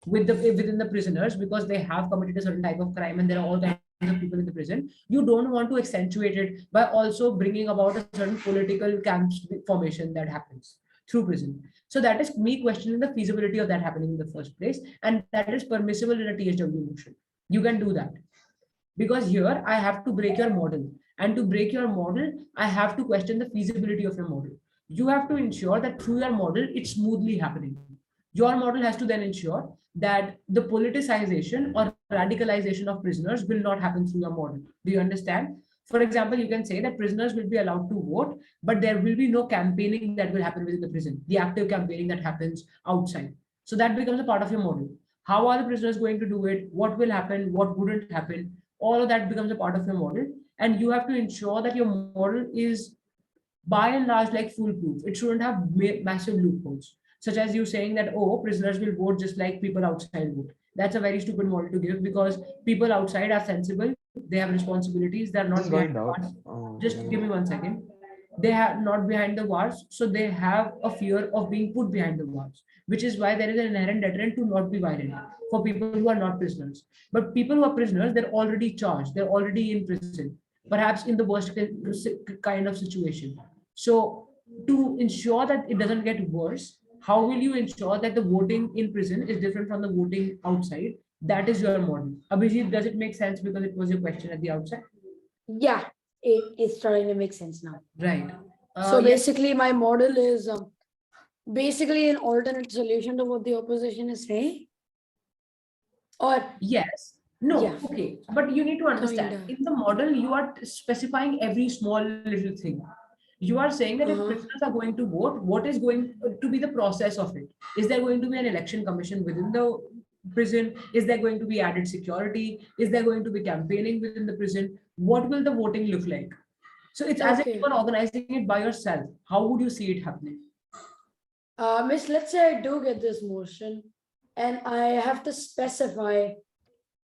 within the prisoners because they have committed a certain type of crime and there are all kinds of people in the prison, you don't want to accentuate it by also bringing about a certain political camp formation that happens through prison. So that is me questioning the feasibility of that happening in the first place, and that is permissible in a THW motion. You can do that because here I have to break your model. And to break your model, I have to question the feasibility of your model. You have to ensure that through your model, it's smoothly happening. Your model has to then ensure that the politicization or radicalization of prisoners will not happen through your model. Do you understand? For example, you can say that prisoners will be allowed to vote, but there will be no campaigning that will happen within the prison, the active campaigning that happens outside. So that becomes a part of your model. How are the prisoners going to do it? What will happen? What wouldn't happen? All of that becomes a part of your model. And you have to ensure that your model is by and large like foolproof. It shouldn't have massive loopholes, such as you saying that, oh, prisoners will vote just like people outside vote. That's a very stupid model to give because people outside are sensible, they have responsibilities, they're not Just got behind it the out. bars. Just give me 1 second. They have not behind the bars, so they have a fear of being put behind the bars, which is why there is an inherent deterrent to not be violent for people who are not prisoners. But people who are prisoners, they're already charged, they're already in prison, perhaps in the worst kind of situation. So to ensure that it doesn't get worse, how will you ensure that the voting in prison is different from the voting outside? That is your model. Abhijit, does it make sense because it was your question at the outset? Yeah, it's starting to make sense now. Right. So Yes. basically, my model is basically an alternate solution to what the opposition is saying. Or Yes. No. yeah, Okay. But you need to understand kinda. in the model, you are specifying every small little thing. You are saying that if Uh-huh. prisoners are going to vote, what is going to be the process of it? Is there going to be an election commission within the prison? Is there going to be added security? Is there going to be campaigning within the prison? What will the voting look like? So it's as if you Okay. are organizing it by yourself. How would you see it happening? Miss, let's say I do get this motion and I have to specify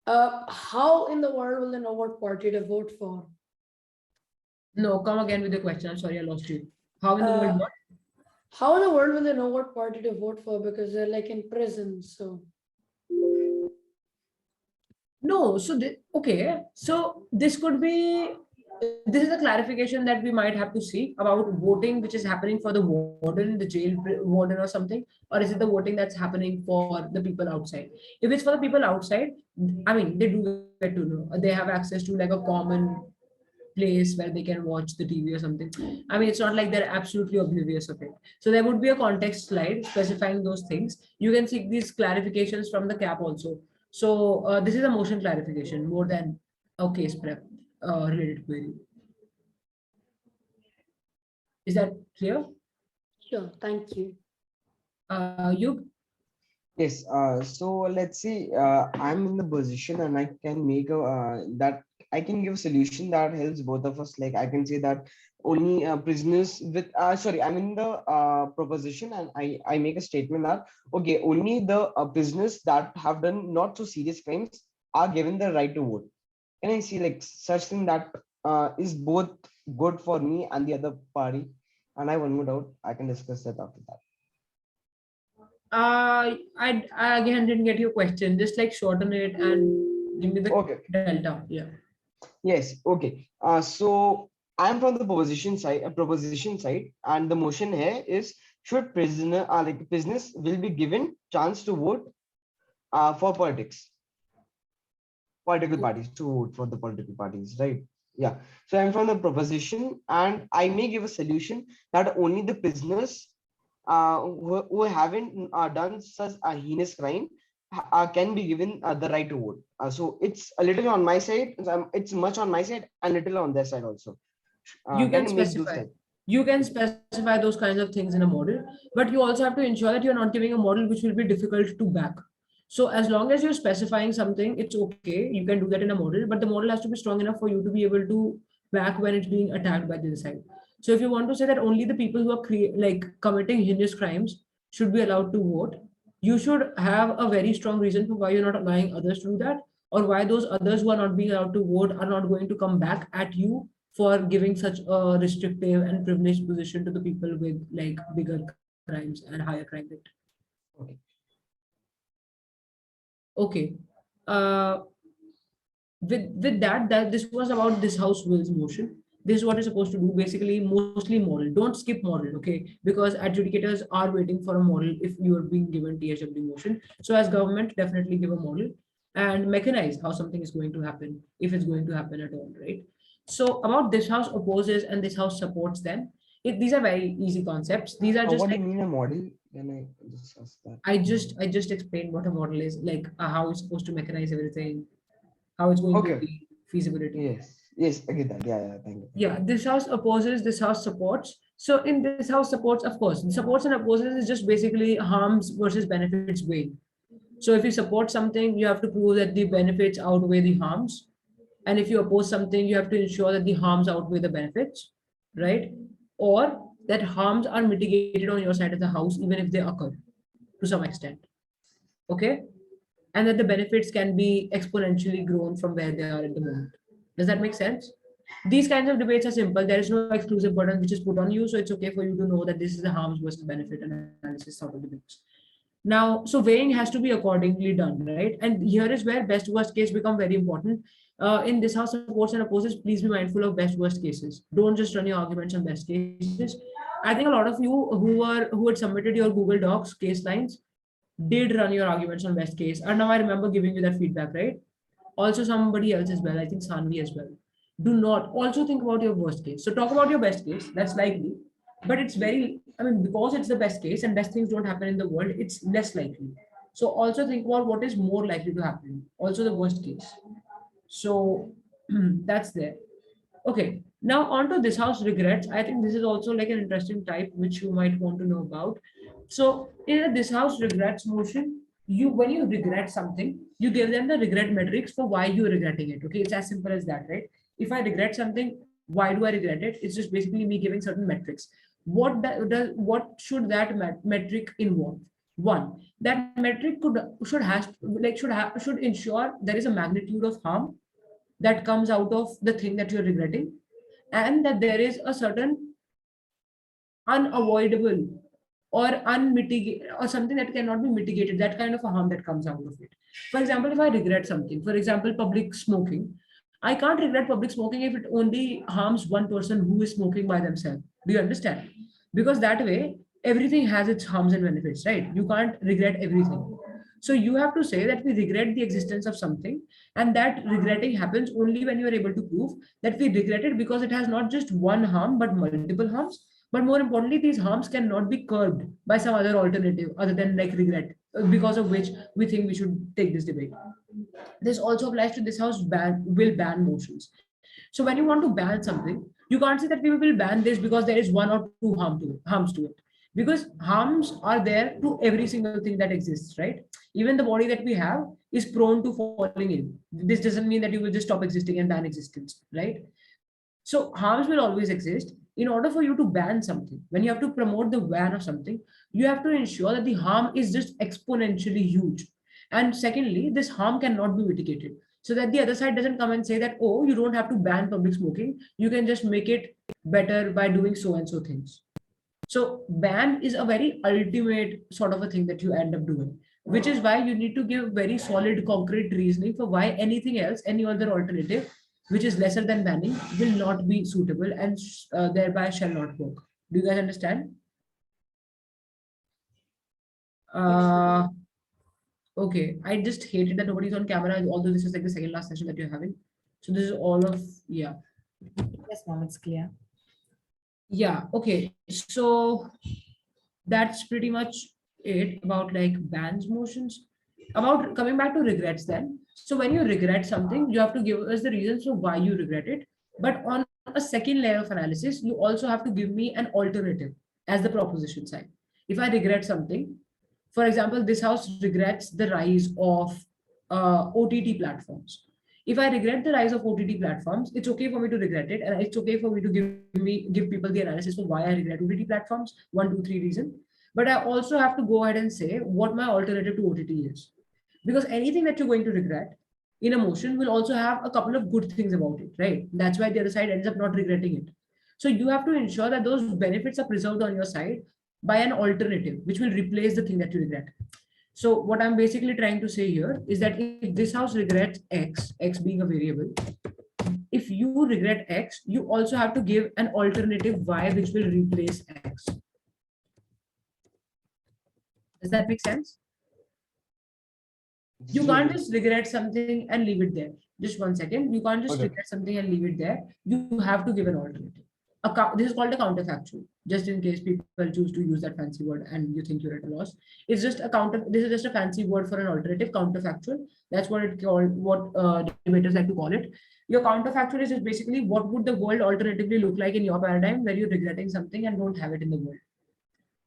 how in the world will they know what party to vote for? No, come again with the question. I'm sorry, I lost you. How in the world? Uh, What? how in the world will they know what party to vote for because they're like in prison? So No, so okay, so this could be, this is a clarification that we might have to see about voting, which is happening for the warden, the jail warden or something, or is it the voting that's happening for the people outside? If it's for the people outside, I mean, they do get to know. They have access to like a common place where they can watch the TV or something. I mean, it's not like they're absolutely oblivious of it. So there would be a context slide specifying those things. You can seek these clarifications from the CAP also. So this is a motion clarification more than a case prep related query. Is that clear? sure, thank you. You? Yes, so let's see, I'm in the position and I can make a that I can give a solution that helps both of us. Like I can say that only prisoners with sorry, I'm in the proposition and I make a statement that okay, only the prisoners that have done not so serious crimes are given the right to vote. Can I see like such thing that is both good for me and the other party? And I have one more doubt. I can discuss that after that. I again didn't get your question. Just like shorten it and give me the Okay. delta. Yeah. Yes, okay. So I'm from the proposition side, and the motion here is should prisoner like prisoners will be given chance to vote for political parties to vote for the political parties, right? Yeah. So I'm from the proposition, and I may give a solution that only the prisoners who haven't done such a heinous crime can be given the right to vote. So it's a little on my side, it's much on my side and little on their side also. You Can can you make those specify. type? You can specify those kinds of things in a model, but you also have to ensure that you're not giving a model which will be difficult to back. So as long as you're specifying something, it's okay. You can do that in a model, but the model has to be strong enough for you to be able to back when it's being attacked by the other side. So if you want to say that only the people who are like committing heinous crimes should be allowed to vote, you should have a very strong reason for why you're not allowing others to do that, or why those others who are not being allowed to vote are not going to come back at you for giving such a restrictive and privileged position to the people with like bigger crimes and higher crime rate. Okay. Okay. Uh, with that this was about this house wills motion. This is what you're supposed to do, basically mostly model. Don't skip model, okay? Because adjudicators are waiting for a model if you are being given THW motion. So as government, definitely give a model and mechanize how something is going to happen, if it's going to happen at all, right? So about this house opposes and this house supports them. These are very easy concepts. These are just What do like, you mean a model? Can I just ask that? I just explained what a model is, like how it's supposed to mechanize everything, how it's going to Okay. be feasibility. Yes. Yes, I get that. Yeah, yeah. Thank you. Yeah, this house opposes, this house supports. So in this house supports, of course, the supports and opposes is just basically harms versus benefits weighing. So if you support something, you have to prove that the benefits outweigh the harms. And if you oppose something, you have to ensure that the harms outweigh the benefits, right? Or that harms are mitigated on your side of the house, even if they occur to some extent. Okay? And that the benefits can be exponentially grown from where they are at the moment. Does that make sense? These kinds of debates are simple. There is no exclusive burden which is put on you. So it's okay for you to know that this is the harms versus benefit analysis sort of debates. Now, so weighing has to be accordingly done, right? And here is where best worst case become very important. In this house supports and opposes, please be mindful of best worst cases. Don't just run your arguments on best cases. I think a lot of you who had submitted your Google Docs case lines did run your arguments on best case. And now I remember giving you that feedback, right? Also somebody else as well, I think Sanvi as well. Do not also think about your worst case. So talk about your best case, that's likely, but it's very, I mean, because it's the best case and best things don't happen in the world, it's less likely. So also think about what is more likely to happen, also the worst case. So that's there. Okay, now on to this house regrets. I think this is also like an interesting type which you might want to know about. So in a this house regrets motion, you when you regret something, you give them the regret metrics for why you're regretting it. Okay, it's as simple as that, right? If I regret something, why do I regret it? It's just basically me giving certain metrics. What should that metric involve? One, that metric should ensure there is a magnitude of harm that comes out of the thing that you're regretting, and that there is a certain unavoidable or unmitigated or something that cannot be mitigated, that kind of a harm that comes out of it. For example, if I regret something, for example, public smoking, I can't regret public smoking if it only harms one person who is smoking by themselves. Do you understand? Because that way, everything has its harms and benefits, right? You can't regret everything. So you have to say that we regret the existence of something, and that regretting happens only when you are able to prove that we regret it because it has not just one harm but multiple harms. But more importantly, these harms cannot be curbed by some other alternative other than like regret, because of which we think we should take this debate. This also applies to this house will ban motions. So when you want to ban something, you can't say that we will ban this because there is one or two harms to it. Because harms are there to every single thing that exists, right? Even the body that we have is prone to falling in. This doesn't mean that you will just stop existing and ban existence, right? So harms will always exist. In order for you to ban something, when you have to promote the ban of something, you have to ensure that the harm is just exponentially huge. And secondly, this harm cannot be mitigated. So that the other side doesn't come and say that, oh, you don't have to ban public smoking. You can just make it better by doing so and so things. So ban is a very ultimate sort of a thing that you end up doing, which is why you need to give very solid, concrete reasoning for why anything else, any other alternative, which is lesser than banning, will not be suitable and thereby shall not work. Do you guys understand? Uh, okay. I just hated that nobody's on camera, although this is like the second last session that you're having. So this is all of, yeah. Yes, ma'am, it's clear. Yeah, okay. So that's pretty much it about like bans motions. About coming back to regrets then. So when you regret something, you have to give us the reasons for why you regret it. But on a second layer of analysis, you also have to give me an alternative as the proposition side. If I regret something, for example, this house regrets the rise of OTT platforms. If I regret the rise of OTT platforms, it's okay for me to regret it, and it's okay for me to give people the analysis for why I regret OTT platforms, 1, 2, 3 reason. But I also have to go ahead and say what my alternative to OTT is, because anything that you're going to regret in a motion will also have a couple of good things about it, right? That's why the other side ends up not regretting it. So you have to ensure that those benefits are preserved on your side by an alternative, which will replace the thing that you regret. So what I'm basically trying to say here is that if this house regrets X being a variable, if you regret X, you also have to give an alternative Y which will replace X. Does that make sense? You can't just regret something and leave it there. Just 1 second. You can't just regret something and leave it there. You have to give an alternative. This is called a counterfactual, just in case people choose to use that fancy word and you think you're at a loss. It's just a this is just a fancy word for an alternative, counterfactual. That's what it called, what debaters like to call it. Your counterfactual is just basically what would the world alternatively look like in your paradigm where you're regretting something and don't have it in the world.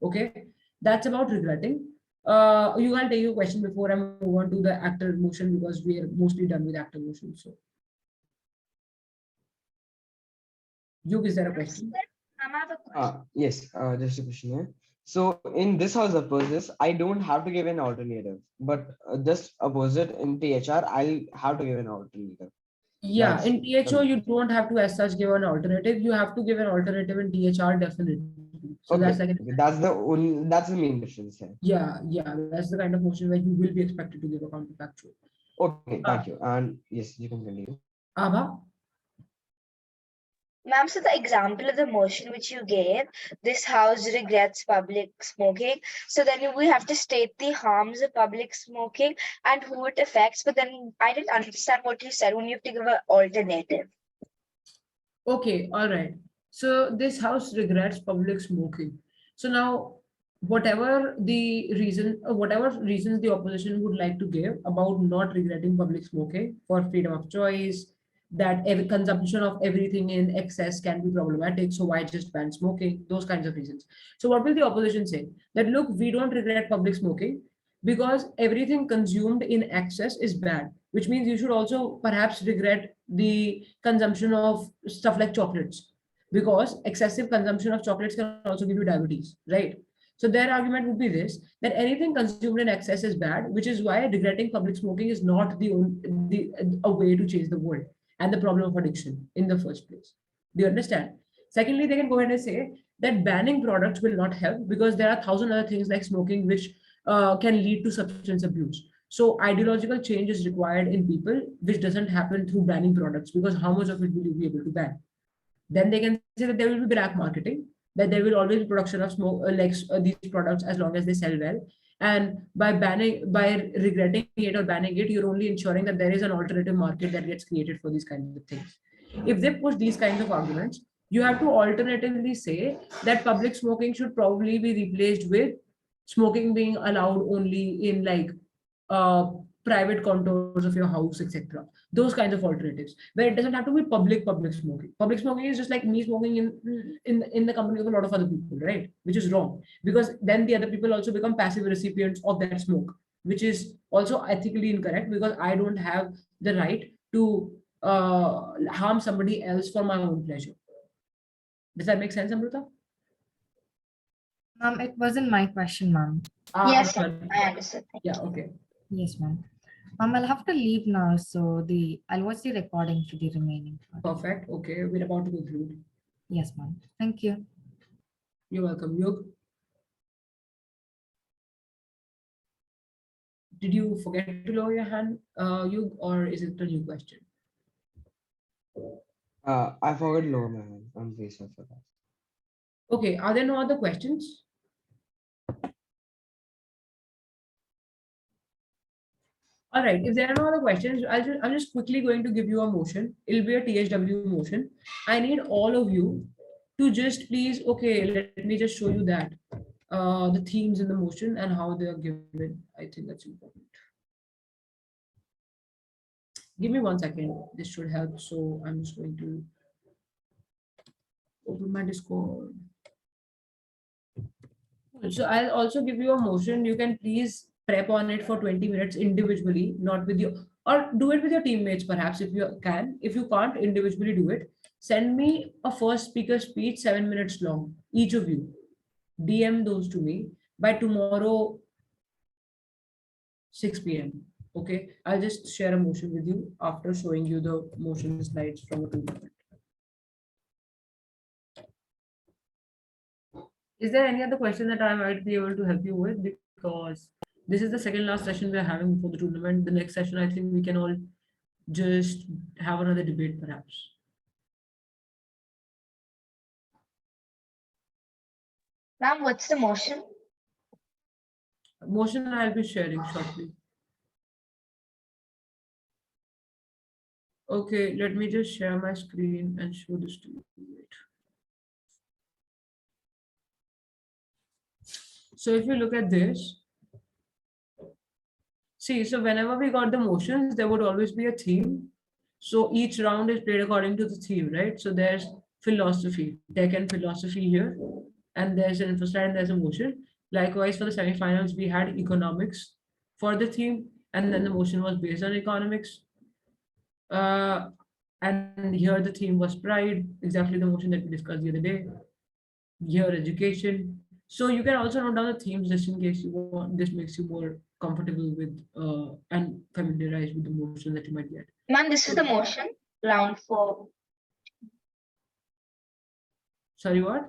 Okay, that's about regretting. You can take your question before I move on to the actor motion, because we are mostly done with actor motion. So, Yug, is there a question? I have a question. Yes, just a question here. So in this house opposite, I don't have to give an alternative, but just opposite in THR, I'll have to give an alternative. Yeah, That's in THO, correct. you don't have to as such give an alternative. You have to give an alternative in THR definitely. So Okay, that's like that's the main difference here. yeah, that's the kind of motion where you will be expected to give a counterfactual. Okay, thank you. And yes, you can continue. Abha? Ma'am, so the example of the motion which you gave, this house regrets public smoking. So then we have to state the harms of public smoking and who it affects. But then I didn't understand what you said when you have to give an alternative. Okay, all right. So this house regrets public smoking. So now, whatever the reason, whatever reasons the opposition would like to give about not regretting public smoking for freedom of choice, that every consumption of everything in excess can be problematic, so why just ban smoking? Those kinds of reasons. So what will the opposition say? That look, we don't regret public smoking because everything consumed in excess is bad, which means you should also perhaps regret the consumption of stuff like chocolates, because excessive consumption of chocolates can also give you diabetes, right? So their argument would be this, that anything consumed in excess is bad, which is why regretting public smoking is not a way to change the world and the problem of addiction in the first place. Do you understand? Secondly, they can go ahead and say that banning products will not help because there are thousand other things like smoking which can lead to substance abuse. So ideological change is required in people, which doesn't happen through banning products, because how much of it will you be able to ban? Then they can say that there will be black marketing, that there will always be production of smoke these products as long as they sell well. And by regretting it or banning it, you're only ensuring that there is an alternative market that gets created for these kinds of things. If they push these kinds of arguments, you have to alternatively say that public smoking should probably be replaced with smoking being allowed only in like uh, private contours of your house, etc. Those kinds of alternatives, where it doesn't have to be public smoking. Public smoking is just like me smoking in the company of a lot of other people, right? Which is wrong, because then the other people also become passive recipients of that smoke, which is also ethically incorrect, because I don't have the right to harm somebody else for my own pleasure. Does that make sense, Amrita? Ma'am, it wasn't my question, ma'am. Yes, Sorry. ma'am, I understood. Yeah, okay. Yes, ma'am. I'll have to leave now, so I'll watch the recording for the remaining part. Perfect. Okay, we're about to conclude. Yes, ma'am. Thank you. You're welcome. Yog, did you forget to lower your hand, Yog, or is it a new question? I forgot to lower my hand. I'm very sorry for that. Okay, are there no other questions? All right, if there are no other questions, I'm just quickly going to give you a motion. It'll be a THW motion. I need all of you to just please, okay, let me just show you that. The themes in the motion and how they are given. I think that's important. Give me 1 second. This should help. So I'm just going to open my Discord. So I'll also give you a motion. You can please prep on it for 20 minutes individually, not with you, or do it with your teammates perhaps if you can. If you can't, individually do it. Send me a first speaker speech 7 minutes long, each of you. DM those to me by tomorrow 6 p.m. Okay, I'll just share a motion with you after showing you the motion slides from a toolkit. Is there any other question that I might be able to help you with? Because this is the second last session we're having before the tournament. The next session, I think we can all just have another debate perhaps. Ma'am, what's the motion? Motion I'll be sharing shortly. Okay, let me just share my screen and show this to you. Wait. So if you look at this, see, so whenever we got the motions, there would always be a theme. So each round is played according to the theme, right? So there's philosophy, tech and philosophy here, and there's an info and there's a motion. Likewise, for the semifinals, we had economics for the theme, and then the motion was based on economics. And here the theme was pride, exactly the motion that we discussed the other day. Here, education. So you can also note down the themes just in case you want. This makes you more comfortable with and familiarized with the motion that you might get. Ma'am, this is the motion, round 4. Sorry, what?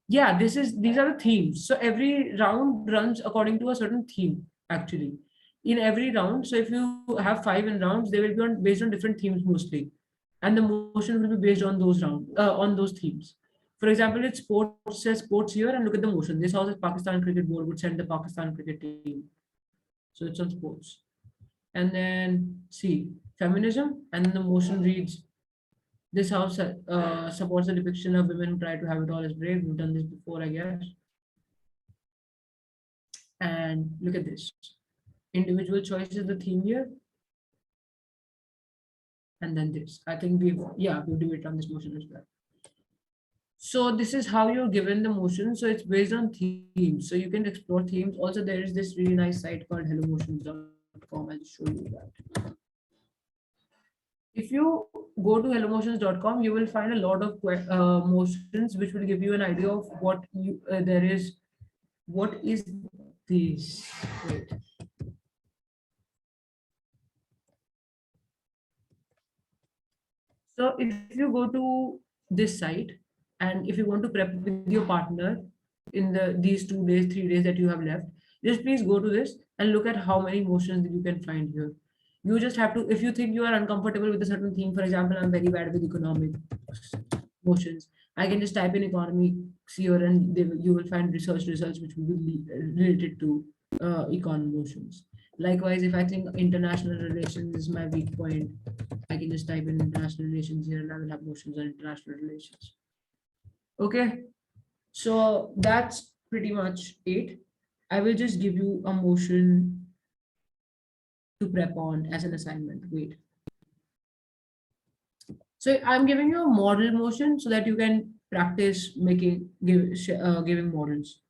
Yeah, these are the themes. So every round runs according to a certain theme, actually. In every round, so if you have 5 in rounds, they will be based on different themes mostly. And the motion will be based on those themes. For example, it's sports, says sports here, and look at the motion. This house is Pakistan Cricket Board would send the Pakistan cricket team. So it's on sports. And then see, feminism, and the motion reads, this house supports the depiction of women who try to have it all as brave. We've done this before, I guess. And look at this. Individual choice is the theme here. And then this. I think we've debated on this motion as well. So this is how you're given the motion. So it's based on themes. So you can explore themes. Also, there is this really nice site called hellomotions.com. I'll show you that. If you go to hellomotions.com, you will find a lot of motions which will give you an idea of what there is. What is this? Wait. So if you go to this site and if you want to prep with your partner in these 2 days, 3 days that you have left, just please go to this and look at how many motions that you can find here. You just have to, if you think you are uncomfortable with a certain theme, for example, I'm very bad with economic motions. I can just type in economics here and you will find research results which will be related to econ motions. Likewise, if I think international relations is my weak point, I can just type in international relations here and I will have motions on international relations. Okay, so that's pretty much it. I will just give you a motion to prep on as an assignment. Wait. So I'm giving you a model motion so that you can practice giving models.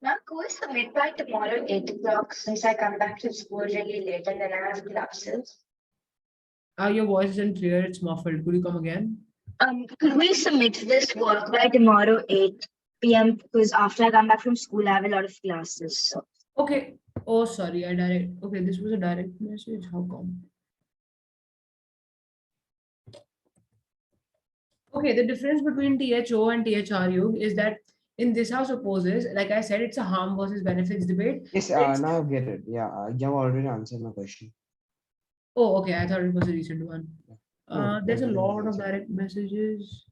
Now, go submit by tomorrow 8 o'clock since I come back to school really late and then I have classes. Your voice isn't clear, it's muffled. Could you come again? Could we submit this work by tomorrow 8 p.m. because after I come back from school I have a lot of classes. So Okay. Oh, sorry. Okay, this was a direct message. How come? Okay, the difference between THO and THRU is that in this house opposes, like I said, it's a harm versus benefits debate. Yes, It's- now I get it. Yeah, you have already answered my question. Oh, okay. I thought it was a recent one. No, There's a that was lot of answered. direct messages.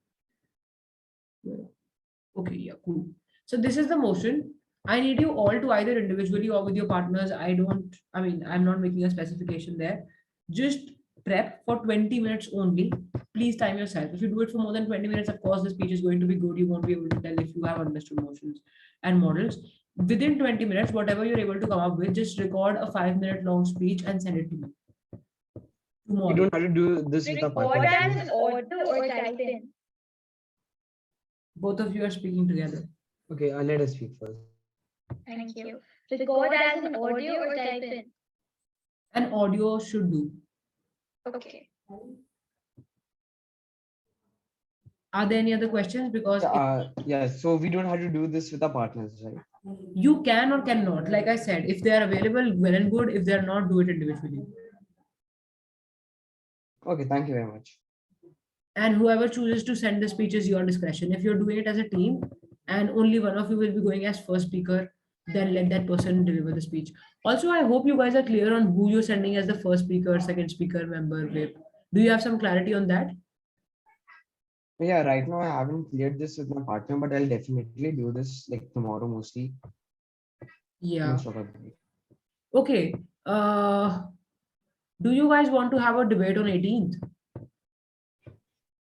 Okay, yeah, cool. So this is the motion. I need you all to either individually or with your partners. I mean, I'm not making a specification there. Just prep for 20 minutes only. Please time yourself. If you do it for more than 20 minutes, of course, the speech is going to be good. You won't be able to tell if you have understood motions and models. Within 20 minutes, whatever you're able to come up with, just record a 5-minute long speech and send it to me We tomorrow. don't have to do this with a partner. an audio or type in? Both of you are speaking together. Okay, let us speak first. Thank you. Record as an audio or type in? An audio should do. Okay. Are there any other questions? Because Yeah, so we don't have to do this with our partners, right? you can or cannot, like I said, if they are available, well and good. If they are not, do it individually. Okay, thank you very much. And whoever chooses to send the speech is your discretion. If you're doing it as a team and only one of you will be going as first speaker, then let that person deliver the speech. Also, I hope you guys are clear on who you're sending as the first speaker, second speaker, member, whip. Do you have some clarity on that? Yeah, right now I haven't cleared this with my partner, but I'll definitely do this like tomorrow mostly. Yeah. Most probably. Okay. Do you guys want to have a debate on 18th?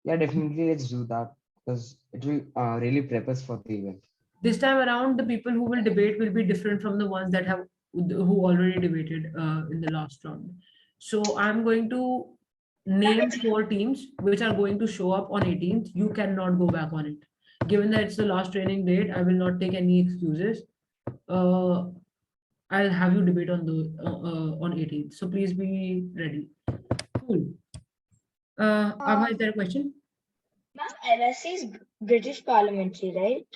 Yeah, definitely let's do that because it will really prep us for the event. This time around, the people who will debate will be different from the ones that have who already debated in the last round. So I'm going to name 4 teams which are going to show up on 18th. You cannot go back on it. Given that it's the last training date, I will not take any excuses. I'll have you debate on 18th. So please be ready. Cool. Abha, is there a question? Ma'am, LSE is British parliamentary, right?